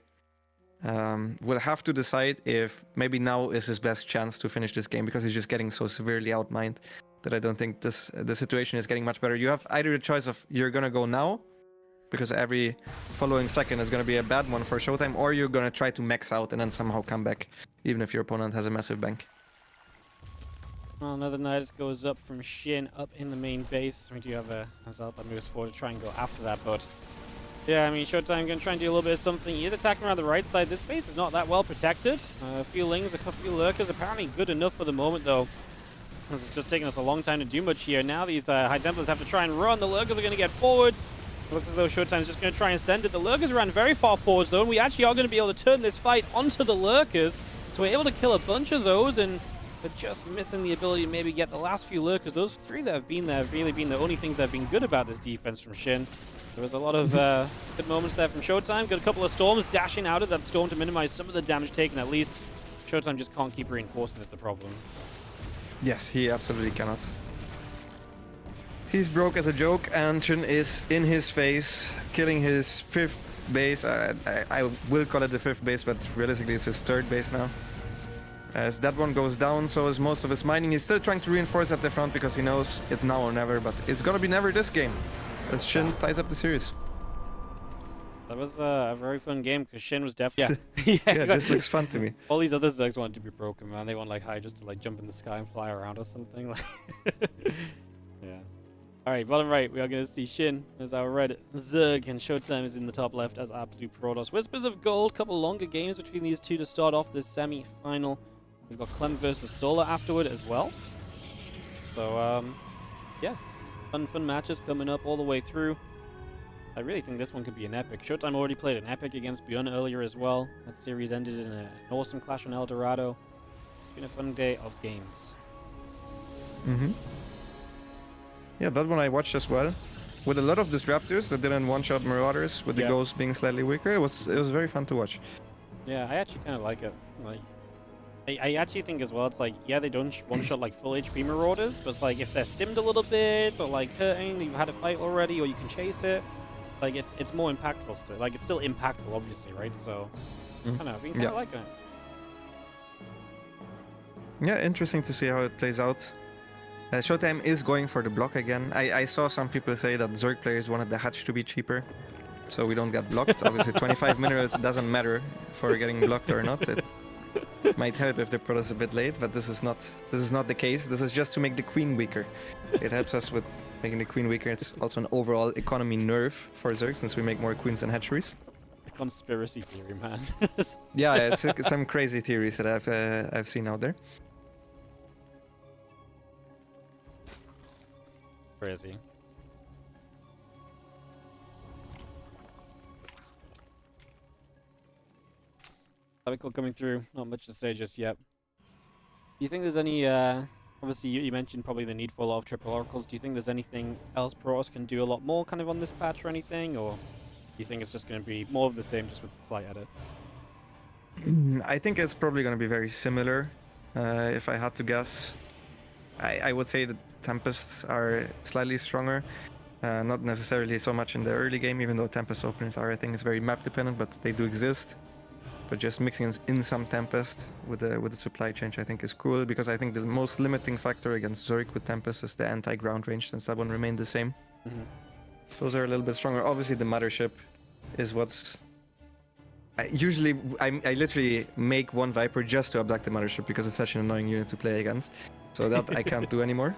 We'll have to decide if maybe now is his best chance to finish this game, because he's just getting so severely outmined that I don't think the situation is getting much better. You have either the choice of you're gonna go now, because every following second is gonna be a bad one for ShoWTimE, or you're gonna try to max out and then somehow come back, even if your opponent has a massive bank. Well, another Nidus goes up from Shin up in the main base. We do have a Zealot that moves forward to try and go after that, but yeah, I mean, ShoWTimE going to try and do a little bit of something. He is attacking around the right side. This base is not that well protected. A few Lings, a few Lurkers, apparently good enough for the moment, though. It's just taking us a long time to do much here. Now these High Templars have to try and run. The Lurkers are going to get forwards. It looks as though ShoWTimE is just going to try and send it. The Lurkers ran very far forwards, though, and we actually are going to be able to turn this fight onto the Lurkers. So we're able to kill a bunch of those, and we're just missing the ability to maybe get the last few Lurkers. Those 3 that have been there have really been the only things that have been good about this defense from Shin. There was a lot of good moments there from ShoWTimE. Got a couple of Storms dashing out of that Storm to minimize some of the damage taken at least. ShoWTimE just can't keep reinforcing is the problem. Yes, he absolutely cannot. He's broke as a joke, and Shin is in his face, killing his 5th base. I will call it the 5th base, but realistically it's his 3rd base now. As that one goes down, so is most of his mining. He's still trying to reinforce at the front because he knows it's now or never, but it's gonna be never this game, as Shin ties up the series. That was a very fun game because Shin was definitely Yeah, it just looks fun to me. All these other Zergs wanted to be broken, man. They want like Hydras to like jump in the sky and fly around or something. Like, yeah. Alright, bottom right, we are going to see Shin as our red Zerg, and ShoWTimE is in the top left as our blue Protoss. Whispers of Gold, couple longer games between these two to start off this semi-final. We've got Clem versus Solar afterward as well. So, yeah, fun matches coming up all the way through. I really think this one could be an epic. ShoWTimE already played an epic against Bjorn earlier as well. That series ended in an awesome clash on El Dorado. It's been a fun day of games. Yeah, that one I watched as well. With a lot of disruptors that didn't one-shot Marauders, with the ghosts being slightly weaker, it was very fun to watch. Yeah, I actually kind of like it. Like, I actually think as well, it's like, yeah, they don't one-shot like full HP Marauders, but it's like if they're stimmed a little bit, or like hurting, you've had a fight already, or you can chase it, like it's more impactful still. Like it's still impactful, obviously, right? So, I don't know, we kind of like it. Yeah, interesting to see how it plays out. ShoWTimE is going for the block again. I saw some people say that Zerg players wanted the hatch to be cheaper, so we don't get blocked. Obviously, 25 minerals doesn't matter for getting blocked or not. It might help if the Protoss is a bit late, but this is not the case. This is just to make the queen weaker. It helps us with making the queen weaker. It's also an overall economy nerf for Zerg since we make more queens than hatcheries. A conspiracy theory, man. Yeah, it's some crazy theories that I've seen out there. Crazy. Topical coming through. Not much to say just yet. Do you think there's any, obviously you mentioned probably the need for a lot of triple oracles. Do you think there's anything else Protoss can do a lot more kind of on this patch or anything? Or do you think it's just going to be more of the same just with slight edits? I think it's probably going to be very similar. If I had to guess, I would say the Tempests are slightly stronger. Not necessarily so much in the early game, even though Tempest openers are, I think, it's very map dependent, but they do exist. But just mixing in some Tempest with the supply change, I think, is cool, because I think the most limiting factor against Zerg with Tempest is the anti-ground range, since that one remained the same. Those are a little bit stronger. Obviously, the Mothership is what's... I literally make one Viper just to abduct the Mothership, because it's such an annoying unit to play against. So that I can't do anymore.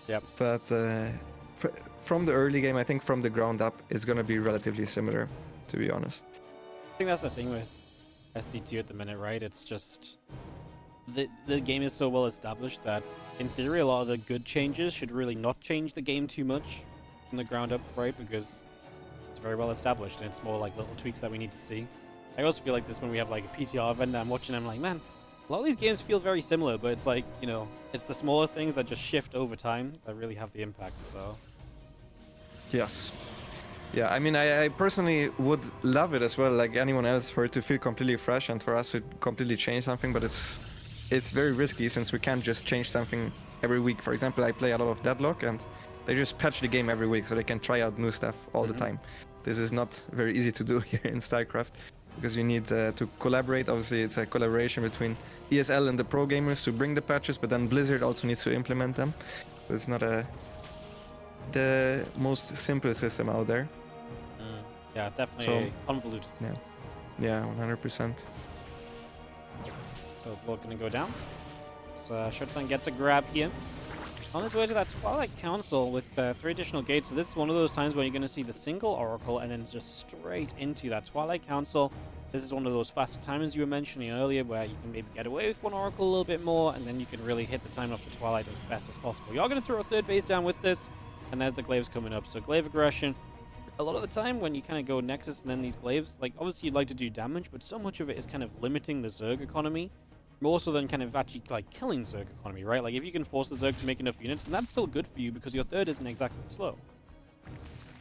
Yep. But from the early game, I think from the ground up, it's going to be relatively similar, to be honest. I think that's the thing with SC2 at the minute, right? It's just the game is so well established that in theory a lot of the good changes should really not change the game too much from the ground up, right? Because it's very well established and it's more like little tweaks that we need to see. I also feel like this when we have like a PTR event and I'm watching, I'm like, man, a lot of these games feel very similar, but it's like, you know, it's the smaller things that just shift over time that really have the impact, so. Yes. Yeah, I mean, I personally would love it as well, like anyone else, for it to feel completely fresh and for us to completely change something, but it's very risky since we can't just change something every week. For example, I play a lot of Deadlock and they just patch the game every week so they can try out new stuff all the time. This is not very easy to do here in StarCraft because you need to collaborate. Obviously, it's a collaboration between ESL and the pro gamers to bring the patches, but then Blizzard also needs to implement them. So it's not the most simple system out there. Yeah, definitely convoluted. Yeah, 100%. So we're gonna go down. So ShoWTimE gets a grab here. On his way to that Twilight Council with 3 additional gates. So this is one of those times where you're gonna see the single Oracle and then just straight into that Twilight Council. This is one of those faster timers you were mentioning earlier where you can maybe get away with one Oracle a little bit more and then you can really hit the time off the Twilight as best as possible. You're gonna throw a 3rd base down with this, and there's the Glaives coming up. So Glaive Aggression. A lot of the time when you kind of go Nexus and then these Glaives, like obviously you'd like to do damage, but so much of it is kind of limiting the Zerg economy, more so than kind of actually like killing Zerg economy, right? Like if you can force the Zerg to make enough units, then that's still good for you because your 3rd isn't exactly slow.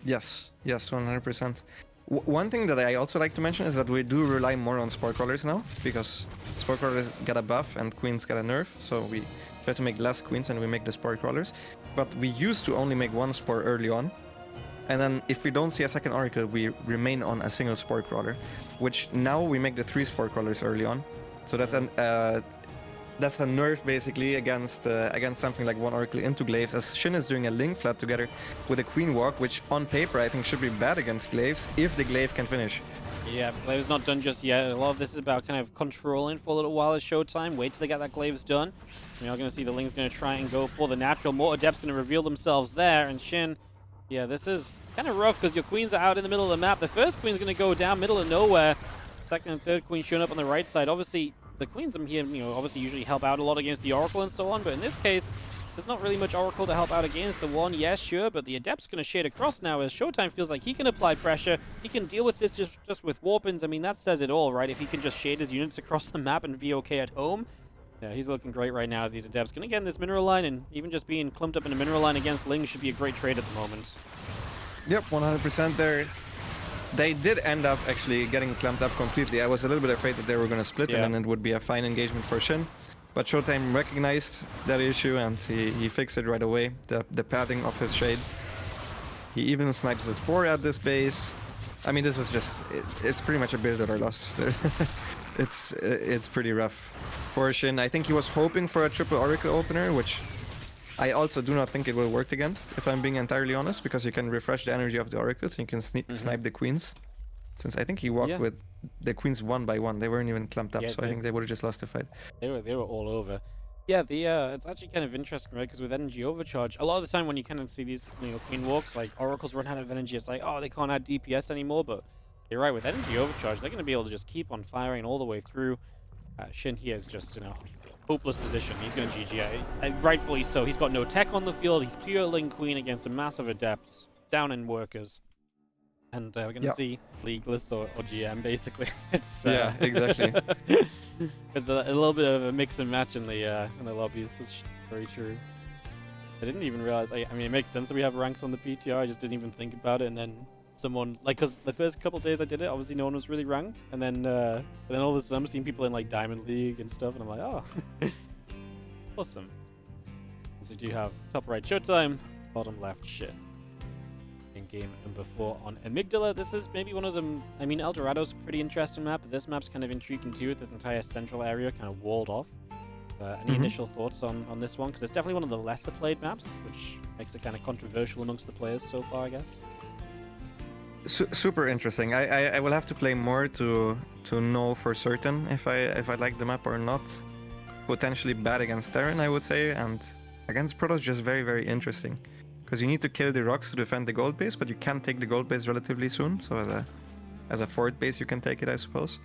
Yes, 100%. One thing that I also like to mention is that we do rely more on Spore Crawlers now, because Spore Crawlers get a buff and Queens get a nerf, so we try to make less Queens and we make the Spore Crawlers. But we used to only make 1 Spore early on, and then if we don't see a second Oracle, we remain on a single Spore Crawler, which now we make the 3 Spore Crawlers early on. So that's a nerf basically against something like 1 Oracle into Glaives, as SHIN is doing a Link Flat together with a Queen Walk, which on paper I think should be bad against Glaives if the Glaive can finish. Yeah, Glaive's not done just yet. A lot of this is about kind of controlling for a little while as ShoWTimE. Wait till they get that Glaive's done. We are going to see the Ling's going to try and go for the natural. More Adepts going to reveal themselves there. And Shin, yeah, this is kind of rough because your queens are out in the middle of the map. The first queen's going to go down middle of nowhere. Second and third queen showing up on the right side. Obviously, the queens here, obviously usually help out a lot against the Oracle and so on. But in this case, there's not really much Oracle to help out against the one. Yes, sure, but the Adept's going to shade across now as ShoWTimE feels like he can apply pressure. He can deal with this just with warpins. I mean, that says it all, right? If he can just shade his units across the map and be okay at home. Yeah, he's looking great right now as these Adepts can again this mineral line, and even just being clumped up in a mineral line against Ling should be a great trade at the moment. Yep, 100% there. They did end up actually getting clumped up completely. I was a little bit afraid that they were going to split and then it would be a fine engagement for Shin. But ShoWTimE recognized that issue and he fixed it right away, the padding of his shade. He even snipes with 4 at this base. I mean, this was just, it's pretty much a build-or loss. It's pretty rough for Shin. I think he was hoping for a triple Oracle opener, which I also do not think it will work against, if I'm being entirely honest, because you can refresh the energy of the Oracles and you can snipe the queens. Since I think he walked with the queens one by one, they weren't even clumped up, so I think they would have just lost the fight. They were all over. Yeah, it's actually kind of interesting, right? Because with energy overcharge, a lot of the time when you kind of see these queen walks, like Oracles run out of energy, it's like, oh, they can't add DPS anymore. But you're right, with energy overcharge, they're going to be able to just keep on firing all the way through. Shin here is just in a hopeless position. He's going to GG. Rightfully so. He's got no tech on the field. He's pure Ling Queen against a massive Adepts. Down in workers. And we're going to see Leagueless or GM, basically. It's yeah, exactly. It's a little bit of a mix and match in the lobbies. It's very true. I didn't even realize. I mean, it makes sense that we have ranks on the PTR. I just didn't even think about it. And then someone, like, because the first couple days I did it, obviously no one was really ranked. And then all of a sudden I'm seeing people in like Diamond League and stuff, and I'm like, oh, awesome. So we do have top right ShoWTimE, bottom left Shin. In game number 4 on Amygdala. This is maybe one of them. I mean, El Dorado's a pretty interesting map, but this map's kind of intriguing too, with this entire central area kind of walled off. Any initial thoughts on this one? Because it's definitely one of the lesser played maps, which makes it kind of controversial amongst the players so far, I guess. Super interesting. I will have to play more to know for certain if I like the map or not. Potentially bad against Terran, I would say, and against Protoss just very, very interesting. Because you need to kill the rocks to defend the gold base, but you can take the gold base relatively soon. So as a fort base, you can take it, I suppose.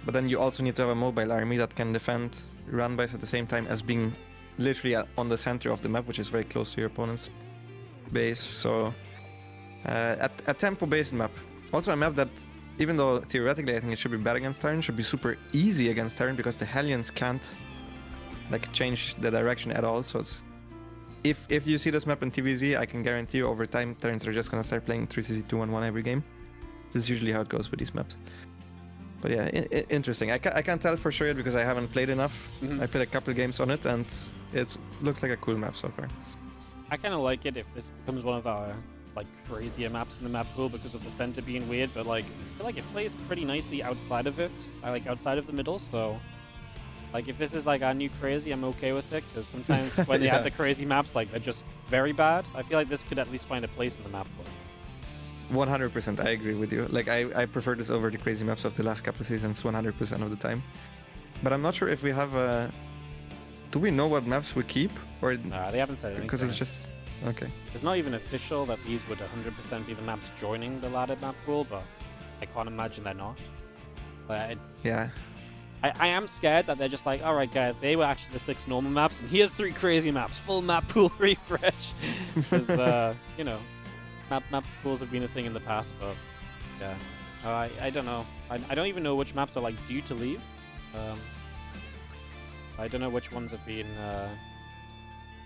But then you also need to have a mobile army that can defend run base at the same time as being literally on the center of the map, which is very close to your opponent's base. So a tempo-based map. Also a map that, even though theoretically I think it should be bad against Terran, should be super easy against Terran because the Hellions can't like change the direction at all. So it's if you see this map in PvZ, I can guarantee you over time Terrans are just gonna start playing 3CZ 2-1-1 every game. This is usually how it goes with these maps. But yeah, interesting. I can't tell for sure yet because I haven't played enough. I played a couple games on it and it looks like a cool map so far. I kind of like it if this becomes one of our like crazier maps in the map pool because of the center being weird, but like I feel like it plays pretty nicely outside of it. I like outside of the middle, so like if this is like our new crazy, I'm okay with it, because sometimes when they add the crazy maps, like they're just very bad. I feel like this could at least find a place in the map pool. 100%, I agree with you. Like I prefer this over the crazy maps of the last couple of seasons 100% of the time. But I'm not sure if we have a... Do we know what maps we keep? Or they haven't said anything. Because it's just... Okay. It's not even official that these would 100% be the maps joining the ladder map pool, but I can't imagine they're not. But yeah. I am scared that they're just like, alright guys, they were actually the 6 normal maps, and here's 3 crazy maps, full map pool refresh. Because, you know, map pools have been a thing in the past, but yeah. I don't know. I don't even know which maps are like due to leave. I don't know which ones have been...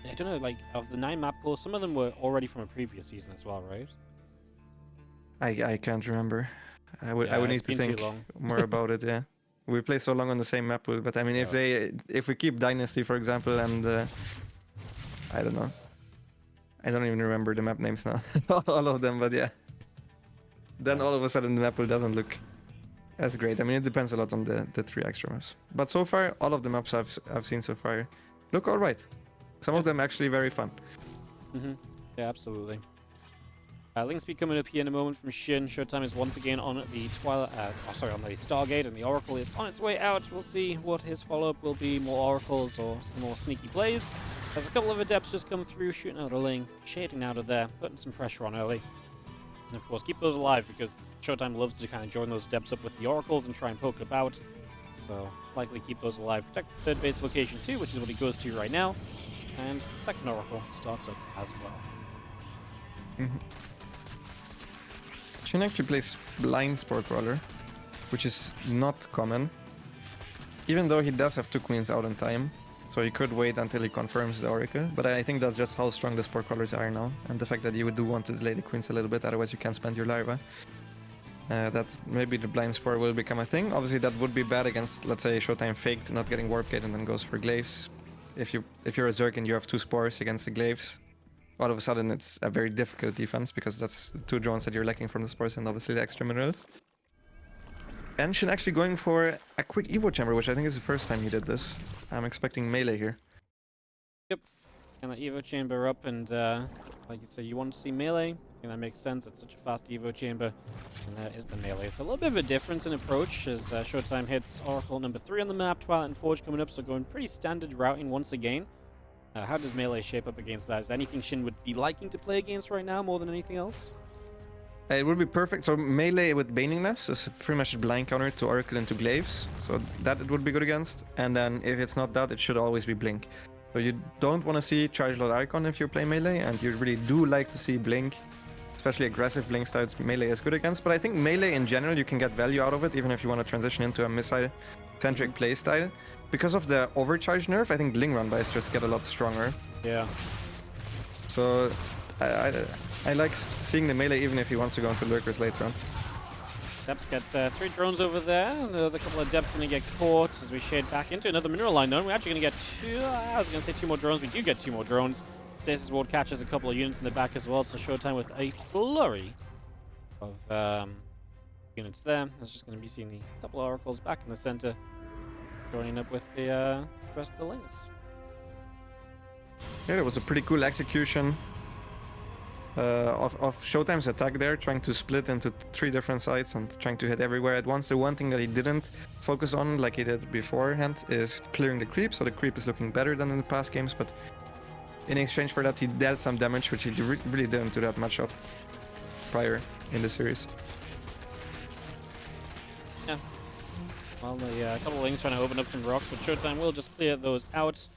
I don't know, like, of the 9 map pools, some of them were already from a previous season as well, right? I can't remember. I would need to think more about it, yeah. We play so long on the same map pool, but I mean, if we keep Dynasty, for example, and I don't know. I don't even remember the map names now. All of them, but yeah. Then all of a sudden the map pool doesn't look as great. I mean, it depends a lot on the 3 extra maps. But so far, all of the maps I've seen so far look alright. Some of them actually very fun. Yeah, absolutely. Link speed coming up here in a moment from Shin. ShoWTimE is once again on the on the Stargate, and the Oracle is on its way out. We'll see what his follow-up will be. More Oracles or some more sneaky plays. There's a couple of Adepts just come through, shooting out a Ling, shading out of there, putting some pressure on early. And of course, keep those alive because ShoWTimE loves to kind of join those Adepts up with the Oracles and try and poke about. So likely keep those alive. Protect the third base location too, which is what he goes to right now. And the second Oracle starts up as well. Shin actually plays blind Spore Crawler, which is not common. Even though he does have 2 queens out in time, so he could wait until he confirms the Oracle. But I think that's just how strong the Spore Crawlers are now, and the fact that you do want to delay the queens a little bit, otherwise you can't spend your larva. That maybe the blind Spore will become a thing. Obviously that would be bad against, let's say, ShoWTimE faked not getting Warp Gate and then goes for Glaives. If you're a Zerg and you have 2 Spores against the Glaives, all of a sudden it's a very difficult defense because that's the 2 drones that you're lacking from the Spores and obviously the extra minerals. And Shin actually going for a quick Evo Chamber, which I think is the first time he did this. I'm expecting melee here. Yep. And the Evo Chamber up, and like you say, you want to see melee. I think that makes sense. It's such a fast Evo Chamber, and that is the melee. So a little bit of a difference in approach as ShoWTimE hits Oracle number 3 on the map, Twilight and Forge coming up, so going pretty standard routing once again. How does melee shape up against that? Is there anything Shin would be liking to play against right now more than anything else? It would be perfect. So melee with Baningness is pretty much a blind counter to Oracle into Glaives, so that it would be good against. And then if it's not that, it should always be Blink. So you don't want to see Charge Load Archon if you play melee, and you really do like to see Blink. Especially aggressive Blink styles melee is good against, but I think melee in general you can get value out of it even if you want to transition into a missile-centric playstyle. Because of the overcharge nerf, I think Ling Run Bysters get a lot stronger. Yeah. So I like seeing the melee even if he wants to go into Lurkers later on. Dep's got 3 drones over there. Another couple of Dep's going to get caught as we shade back into another mineral line. No, we're actually going to get 2. I was going to say 2 more drones. We do get 2 more drones. Stasis Ward catches a couple of units in the back as well. So ShoWTimE with a flurry of units there. That's just going to be seeing the couple of Oracles back in the center, joining up with the rest of the Lings. Yeah, it was a pretty cool execution of ShoWTimE's attack there, trying to split into 3 different sides and trying to hit everywhere at once. The one thing that he didn't focus on, like he did beforehand, is clearing the creep. So the creep is looking better than in the past games, but in exchange for that, he dealt some damage, which he really didn't do that much of prior in the series. Yeah. Well, the couple of Lings trying to open up some rocks, but ShoWTimE will just clear those out.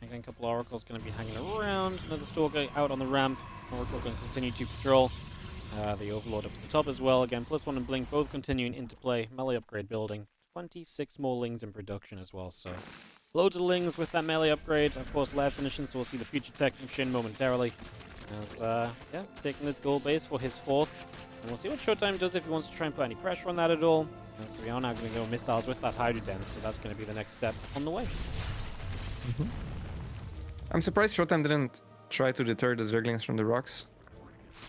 Again, a couple of Oracles going to be hanging around. Another Stalker out on the ramp. Oracle going to continue to patrol. The Overlord up to the top as well. Again, +1 and Blink both continuing into play. Melee upgrade building. 26 more Lings in production as well, so loads of Lings with that melee upgrade. Of course, Lair finishing, so we'll see the future tech from Shin momentarily. As, yeah, taking this gold base for his 4th. And we'll see what ShoWTimE does if he wants to try and put any pressure on that at all. So we are now going to go missiles with that Hydro Dance, so that's going to be the next step on the way. I'm surprised ShoWTimE didn't try to deter the Zerglings from the rocks.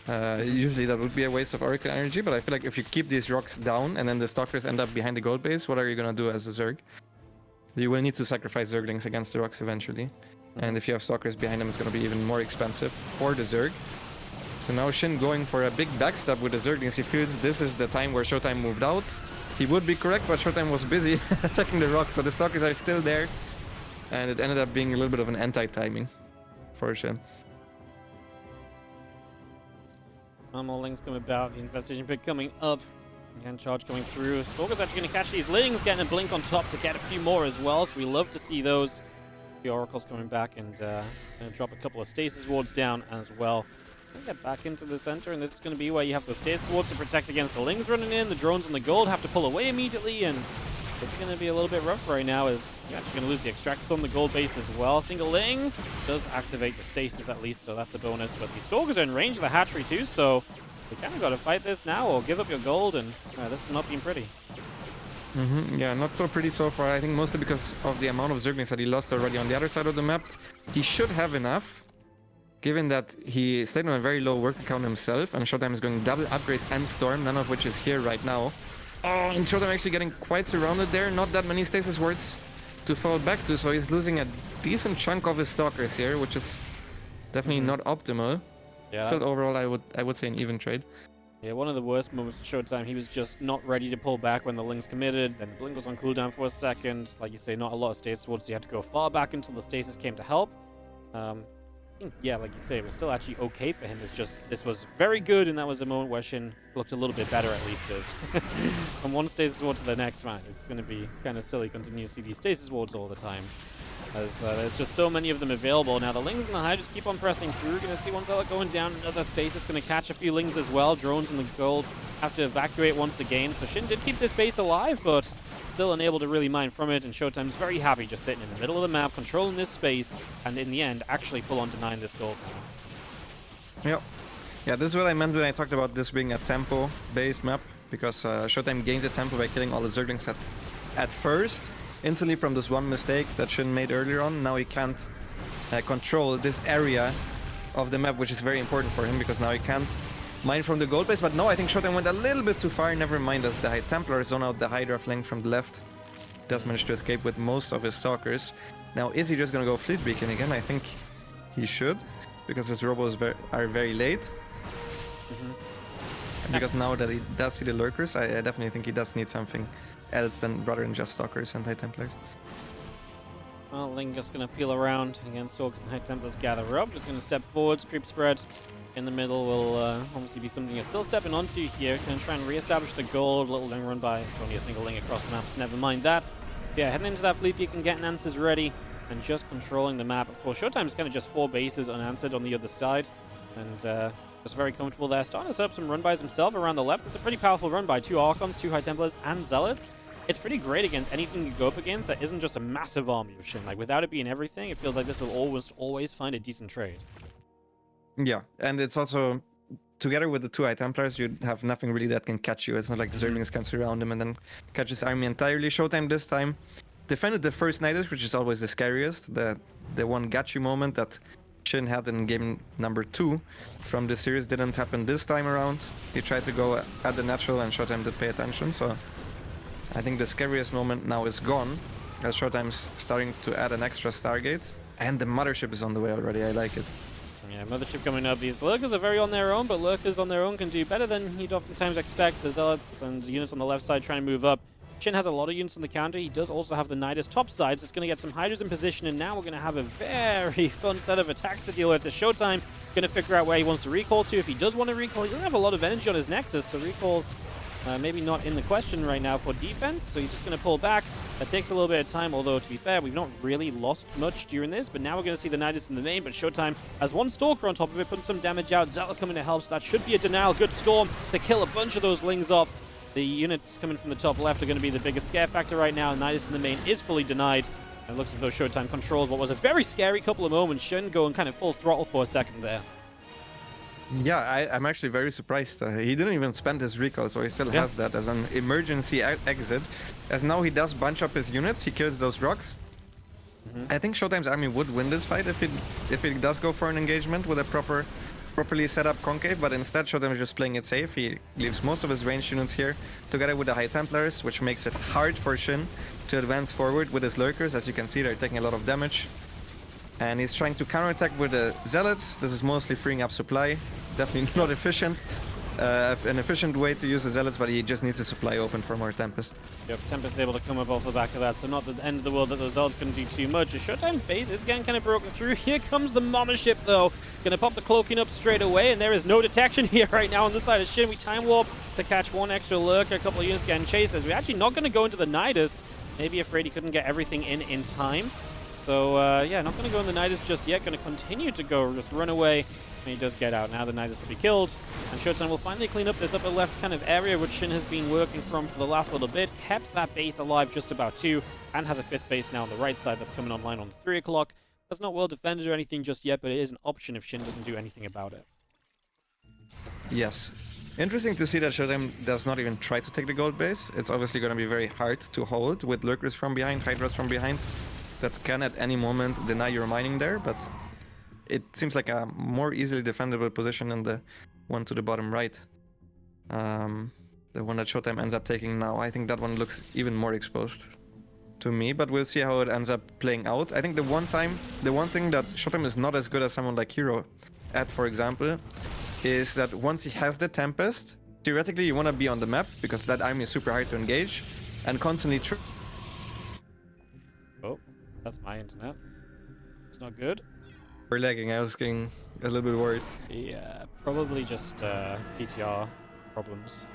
Usually that would be a waste of Oracle energy, but I feel like if you keep these rocks down and then the Stalkers end up behind the gold base, what are you going to do as a Zerg? You will need to sacrifice Zerglings against the rocks eventually. And if you have Stalkers behind them, it's going to be even more expensive for the Zerg. So now Shin going for a big backstab with the Zerglings. He feels this is the time where ShoWTimE moved out. He would be correct, but ShoWTimE was busy attacking the rocks, so the Stalkers are still there. And it ended up being a little bit of an anti-timing for Shin. More Lings coming about, the Infestation Pit coming up. Again, charge coming through. Stalker's actually going to catch these Lings, getting a Blink on top to get a few more as well, so we love to see those. The Oracle's coming back and going to drop a couple of Stasis Wards down as well. Get back into the center, and this is going to be where you have those Stasis Wards to protect against the Lings running in. The drones and the gold have to pull away immediately, and this is going to be a little bit rough right now as you're actually going to lose the Extractor on the gold base as well. Single Ling does activate the Stasis at least, so that's a bonus, but the Stalkers are in range of the hatchery too, so you kind of got to fight this now or give up your gold, and this is not being pretty. Yeah, not so pretty so far. I think mostly because of the amount of Zerglings that he lost already on the other side of the map. He should have enough, given that he stayed on a very low worker count himself, and ShoWTimE is going double upgrades and Storm, none of which is here right now. Oh, and ShoWTimE actually getting quite surrounded there. Not that many Stasis Wards to fall back to, so he's losing a decent chunk of his Stalkers here, which is definitely not optimal. Yeah, Still, overall, I would say an even trade. yeah, one of the worst moments for ShoWTimE. He was just not ready to pull back when the Link's committed. Then the Blink was on cooldown for a second. Like you say, not a lot of stasis wards. So you had to go far back until the stasis came to help. I think, yeah, like you say, it was still actually okay for him. It's just, this was very good, and that was a moment where Shin looked a little bit better, at least, as from one stasis ward to the next, man. It's going to be kind of silly continue to see these stasis wards all the time, as there's just so many of them available. Now, the Lings and the High just keep on pressing through. We're going to see one Zealot going down, another stasis going to catch a few Lings as well. Drones in the gold have to evacuate once again. So Shin did keep this base alive, but still unable to really mine from it, and ShoWTimE's very happy just sitting in the middle of the map, controlling this space, and in the end, actually full-on denying this gold now. Yep. Yeah, this is what I meant when I talked about this being a tempo-based map, because ShoWTimE gained the tempo by killing all the Zerglings at first, instantly from this one mistake that Shin made earlier on. Now he can't control this area of the map, which is very important for him, because now he can't mine from the gold base. But no, I think ShoWTimE went a little bit too far. Never mind, as the High Templar zone out the Hydra flank from the left. Does manage to escape with most of his stalkers. Now, is he just gonna go Fleet Beacon again? I think he should, because his robos are very late. Because now that he does see the lurkers, I definitely think he does need something else rather than just stalkers and High Templars. Well, Ling just going to peel around. Again, Stalkers and High Templars gather up. Just going to step forwards. Creep spread in the middle will obviously be something you're still stepping onto here. Going to try and re-establish the gold. Little Ling run by. It's only a single Ling across the map, so never mind that. Yeah, heading into that Fleet Beacon, getting answers ready, and just controlling the map. Of course, ShoWTimE's kind of just 4 bases unanswered on the other side, and just very comfortable there. Starting to set up some run-bys himself around the left. It's a pretty powerful run-by. 2 Archons, 2 High Templars, and Zealots. It's pretty great against anything you go up against that isn't just a massive army of Shin. Like, without it being everything, it feels like this will always find a decent trade. Yeah, and it's also, together with the 2 High Templars, you have nothing really that can catch you. It's not like the Zerglings can surround him and then catch his army entirely. ShoWTimE this time defended the first Nidus, which is always the scariest. The one got you moment that Shin had in game number 2 from this series didn't happen this time around. He tried to go at the natural, and ShoWTimE did pay attention, so I think the scariest moment now is gone, as ShoWTimE's starting to add an extra Stargate, and the Mothership is on the way already. I like it. Yeah, Mothership coming up. These Lurkers are very on their own, but Lurkers on their own can do better than you'd oftentimes expect. The Zealots and the units on the left side trying to move up. Shin has a lot of units on the counter. He does also have the Nidus top side, so it's going to get some Hydras in position, and now we're going to have a very fun set of attacks to deal with. The ShoWTimE going to figure out where he wants to recall to. If he does want to recall, he doesn't have a lot of energy on his Nexus, so recalls maybe not in the question right now for defense, so he's just going to pull back. That takes a little bit of time, although, to be fair, we've not really lost much during this, but now we're going to see the Nidus in the main, but ShoWTimE has one Stalker on top of it, putting some damage out. Zealot coming to help, so that should be a denial. Good Storm to kill a bunch of those Lings off. The units coming from the top left are going to be the biggest scare factor right now. Nidus in the main is fully denied. It looks as though ShoWTimE controls what was a very scary couple of moments. Shin going kind of full throttle for a second there. Yeah, I'm actually very surprised. He didn't even spend his recall, so he still has that as an emergency exit. As now he does bunch up his units, he kills those rocks. I think ShoWTimE's army would win this fight if it does go for an engagement with a properly set up concave, but instead ShoWTimE is just playing it safe. He leaves most of his ranged units here together with the High Templars, which makes it hard for Shin to advance forward with his lurkers. As you can see, they're taking a lot of damage. And he's trying to counterattack with the Zealots. This is mostly freeing up supply. Definitely not efficient. An efficient way to use the Zealots, but he just needs the supply open for more Tempest. Yep, Tempest is able to come up off the back of that, so not the end of the world that those Zealots couldn't do too much. As ShoWTimE's base is getting kind of broken through. Here comes the Mothership, though. Gonna pop the cloaking up straight away, and there is no detection here right now on this side of Shin. We time warp to catch one extra lurker, a couple of units getting chased. As we're actually not gonna go into the Nidus. Maybe afraid he couldn't get everything in time. So, yeah, not gonna go in the Nidus just yet. Gonna continue to go, just run away. And he does get out. Now the Nidus will be killed. And ShoWTimE will finally clean up this upper left kind of area which Shin has been working from for the last little bit. Kept that base alive just about too. And has a 5th base now on the right side that's coming online on 3 o'clock. That's not well defended or anything just yet, but it is an option if Shin doesn't do anything about it. Yes. Interesting to see that ShoWTimE does not even try to take the gold base. It's obviously going to be very hard to hold with lurkers from behind, Hydras from behind. That can at any moment deny your mining there, but it seems like a more easily defendable position than the one to the bottom right. The one that ShoWTimE ends up taking now. I think that one looks even more exposed to me, but we'll see how it ends up playing out. I think the one thing that ShoWTimE is not as good as someone like Hero at, for example, is that once he has the Tempest, theoretically you want to be on the map because that army is super hard to engage and constantly Oh, that's my internet. It's not good. We're lagging. I was getting a little bit worried. Yeah, probably just PTR problems.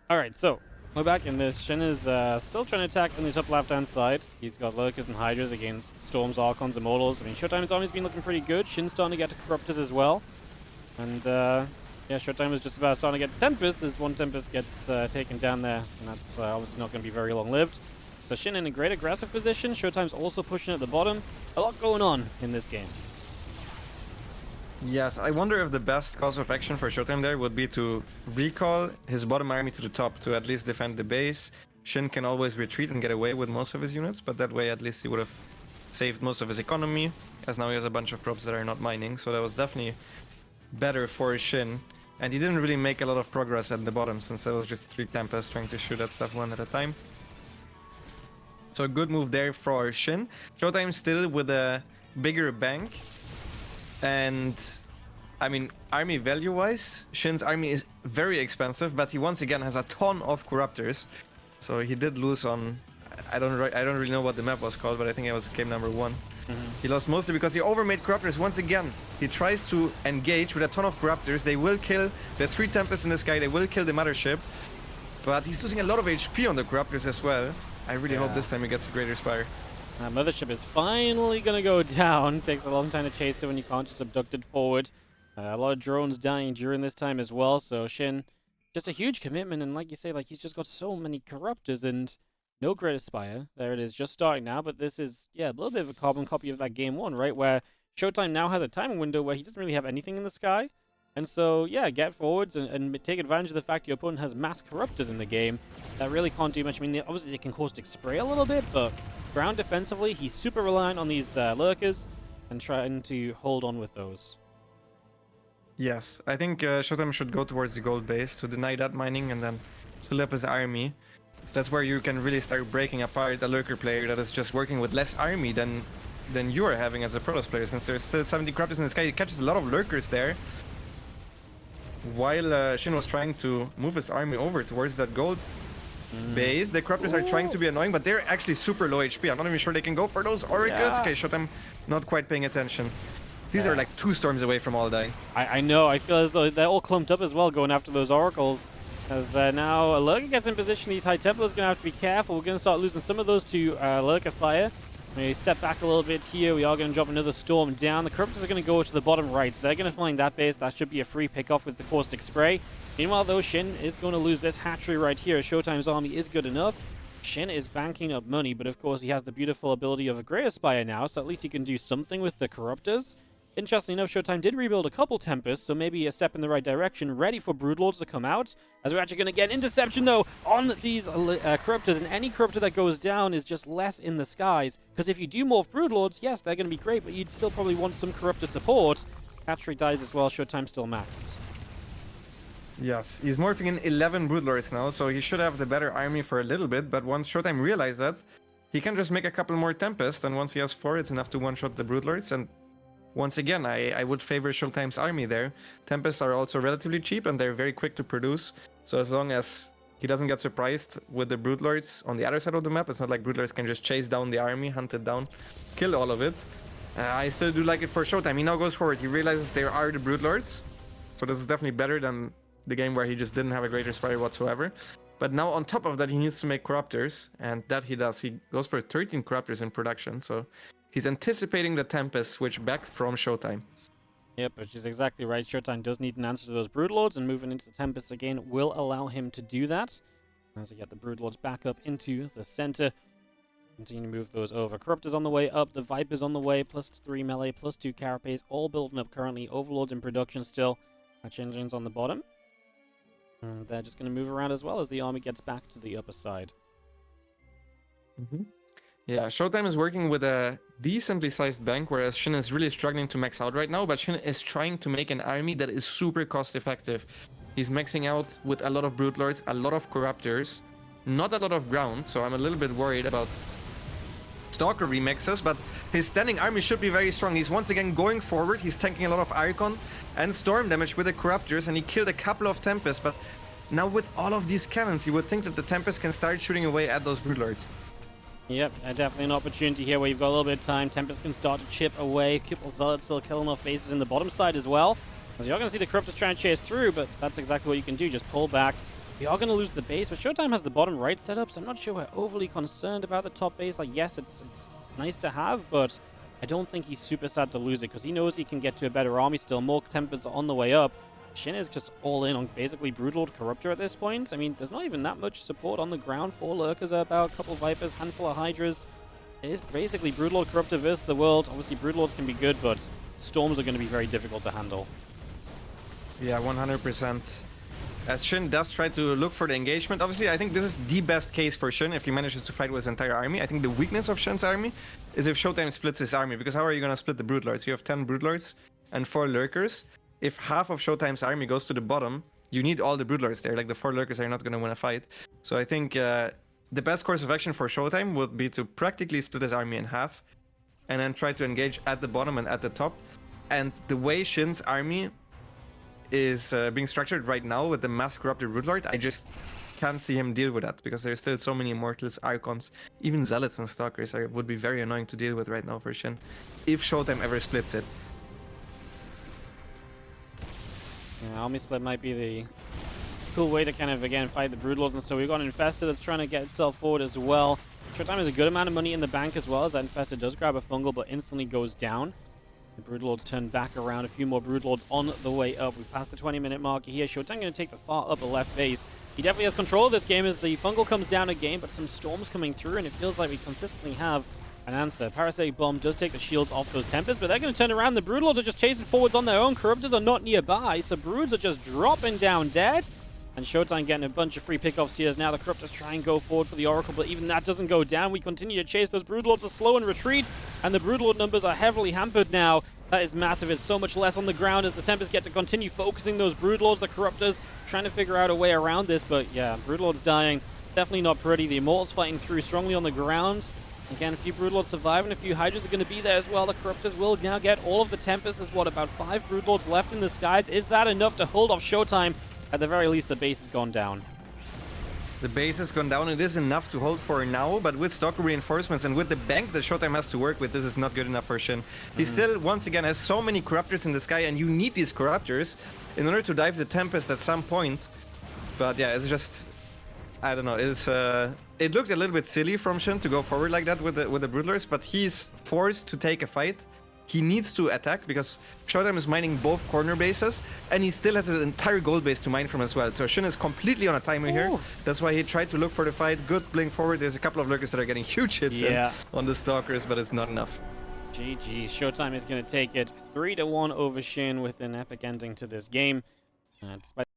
Alright, so we're back in this. Shin is still trying to attack on the top left-hand side. He's got Lurkers and Hydras against Storms, Archons, Immortals. I mean, ShoWTime's army's been looking pretty good. Shin's starting to get to Corruptors as well. And yeah, ShoWTime is just about starting to get Tempest as one Tempest gets taken down there. And that's obviously not going to be very long-lived. So Shin in a great aggressive position. ShoWTime's also pushing at the bottom. A lot going on in this game. Yes, I wonder if the best course of action for ShoWTime there would be to recall his bottom army to the top to at least defend the base. Shin can always retreat and get away with most of his units, but that way at least he would have saved most of his economy, as now he has a bunch of props that are not mining, so that was definitely better for Shin. And he didn't really make a lot of progress at the bottom since there was just 3 Tempests trying to shoot at stuff one at a time. So a good move there for Shin. ShoWTime still with a bigger bank. And I mean, army value-wise, Shin's army is very expensive, but he once again has a ton of Corruptors. So he did lose on, I don't really know what the map was called, but I think it was game number 1. He lost mostly because he overmade Corruptors once again. He tries to engage with a ton of Corruptors. They will kill the 3 Tempests in the sky. They will kill the Mothership. But he's losing a lot of HP on the Corruptors as well. I really hope this time he gets a Greater Spire. Mothership is finally going to go down. Takes a long time to chase it when you can't just abduct it forward. A lot of drones dying during this time as well. So Shin, just a huge commitment. And like you say, like he's just got so many Corruptors and no Greater Spire. There it is, just starting now. But this is, yeah, a little bit of a carbon copy of that game 1, right? Where ShoWTime now has a timing window where he doesn't really have anything in the sky. And so, yeah, get forwards and take advantage of the fact your opponent has mass Corruptors in the game that really can't do much. I mean, obviously they can caustic spray a little bit, but ground defensively, he's super reliant on these Lurkers and trying to hold on with those. Yes, I think ShoWTime should go towards the gold base to deny that mining and then fill up his army. That's where you can really start breaking apart a Lurker player that is just working with less army than you are having as a Protoss player, since there's still 70 Corruptors in the sky. He catches a lot of Lurkers there. While Shin was trying to move his army over towards that gold base, the Corruptors are trying to be annoying, but they're actually super low HP. I'm not even sure they can go for those Oracles. Okay, ShoWTime not quite paying attention. These are like 2 storms away from all dying. I know, I feel as though they're all clumped up as well going after those Oracles. As now Lurker gets in position, these High Templars are going to have to be careful. We're going to start losing some of those to Lurker Fire. We step back a little bit here. We are going to drop another storm down. The Corruptors are going to go to the bottom right, so they're going to find that base. That should be a free pick-off with the Caustic Spray. Meanwhile, though, Shin is going to lose this hatchery right here. ShoWTime's army is good enough. Shin is banking up money, but of course he has the beautiful ability of a Greater Spire now, so at least he can do something with the Corruptors. Interestingly enough, ShoWTime did rebuild a couple Tempests, so maybe a step in the right direction, ready for Broodlords to come out. As we're actually going to get an interception, though, on these Corruptors, and any Corruptor that goes down is just less in the skies. Because if you do morph Broodlords, yes, they're going to be great, but you'd still probably want some Corruptor support. Hatchery dies as well, ShoWTime still maxed. Yes, he's morphing in 11 Broodlords now, so he should have the better army for a little bit, but once ShoWTime realized that, he can just make a couple more Tempests, and once he has 4, it's enough to one-shot the Broodlords, and once again, I would favor ShoWTime's army there. Tempests are also relatively cheap and they're very quick to produce. So as long as he doesn't get surprised with the Broodlords on the other side of the map, it's not like Broodlords can just chase down the army, hunt it down, kill all of it. I still do like it for ShoWTime. He now goes forward. He realizes there are the Broodlords. So this is definitely better than the game where he just didn't have a Greater Spire whatsoever. But now on top of that, he needs to make Corruptors, and that he does. He goes for 13 Corruptors in production, so he's anticipating the Tempest switch back from ShoWTime. Yep, which is exactly right. ShoWTime does need an answer to those Broodlords, and moving into the Tempest again will allow him to do that. As we get the Broodlords back up into the center. Continue to move those over. Corruptors on the way up, the Vipers on the way, +3 melee, +2 Carapace, all building up currently. Overlords in production still. Hatch engines on the bottom. And they're just going to move around as well as the army gets back to the upper side. Yeah, ShoWTime is working with a decently sized bank, whereas Shin is really struggling to max out right now, but Shin is trying to make an army that is super cost effective. He's maxing out with a lot of Broodlords, a lot of Corruptors, not a lot of ground, so I'm a little bit worried about Stalker remixes, but his standing army should be very strong. He's once again going forward. He's tanking a lot of Archon and Storm damage with the Corruptors, and he killed a couple of Tempests, but now with all of these cannons, you would think that the Tempest can start shooting away at those Broodlords. Yep, definitely an opportunity here where you've got a little bit of time. Tempest can start to chip away. Couple Zealots still killing off bases in the bottom side as well. As you're going to see the Corruptors trying to chase through, but that's exactly what you can do. Just pull back. We are going to lose the base, but ShoWTimE has the bottom right set up, so I'm not sure we're overly concerned about the top base. Like, yes, it's nice to have, but I don't think he's super sad to lose it because he knows he can get to a better army still. More Tempests are on the way up. Shin is just all in on basically Broodlord Corruptor at this point. I mean, there's not even that much support on the ground. 4 Lurkers are about, a couple of Vipers, handful of Hydras. It is basically Broodlord Corruptor versus the world. Obviously, Broodlords can be good, but Storms are going to be very difficult to handle. Yeah, 100%. As Shin does try to look for the engagement, obviously I think this is the best case for Shin if he manages to fight with his entire army. I think the weakness of Shin's army is if ShoWTimE splits his army, because how are you going to split the Broodlords? You have 10 Broodlords and 4 Lurkers. If half of ShoWTimE's army goes to the bottom, you need all the Broodlords there. Like, the 4 Lurkers are not going to win a fight. So I think the best course of action for ShoWTimE would be to practically split his army in half and then try to engage at the bottom and at the top. And the way Shin's army is being structured right now with the mass corrupted Broodlord, I just can't see him deal with that because there's still so many Immortals, Archons, even Zealots and Stalkers would be very annoying to deal with right now for Shin if ShoWTimE ever splits it. Yeah, army split might be the cool way to kind of, again, fight the Broodlords, and so we've got an Infestor that's trying to get itself forward as well. ShoWTimE has a good amount of money in the bank as well, as that Infestor does grab a Fungal but instantly goes down. The Broodlords turn back around, a few more Broodlords on the way up. We've passed the 20-minute mark here. ShoWTimE going to take the far upper left base. He definitely has control of this game as the Fungal comes down again, but some Storms coming through, and it feels like we consistently have an answer. Parasitic Bomb does take the shields off those Tempests, but they're going to turn around. The Broodlords are just chasing forwards on their own. Corruptors are not nearby, so Broods are just dropping down dead. And ShoWTimE getting a bunch of free pickoffs here as now the Corruptors try and go forward for the Oracle, but even that doesn't go down. We continue to chase. Those Broodlords are slow in retreat, and the Broodlord numbers are heavily hampered now. That is massive. It's so much less on the ground as the Tempests get to continue focusing those Broodlords. The Corruptors trying to figure out a way around this, but yeah, Broodlords dying. Definitely not pretty. The Immortals fighting through strongly on the ground. Again, a few Broodlords survive, and a few Hydras are going to be there as well. The Corruptors will now get all of the Tempests. There's, what, about 5 Broodlords left in the skies. Is that enough to hold off ShoWTimE? At the very least, the base has gone down. The base has gone down. It is enough to hold for now, but with Stalker reinforcements and with the bank that ShoWTimE has to work with, this is not good enough for Shin. He still, once again, has so many Corruptors in the sky, and you need these Corruptors in order to dive the Tempest at some point. But yeah, it's just, I don't know. It's it looked a little bit silly from Shin to go forward like that with the Broodlords, but he's forced to take a fight. He needs to attack because ShoWTimE is mining both corner bases, and he still has his entire gold base to mine from as well. So Shin is completely on a timer here. That's why he tried to look for the fight. Good blink forward. There's a couple of Lurkers that are getting huge hits on the Stalkers, but it's not enough. GG. ShoWTimE is going to take it 3-1 over Shin with an epic ending to this game. Despite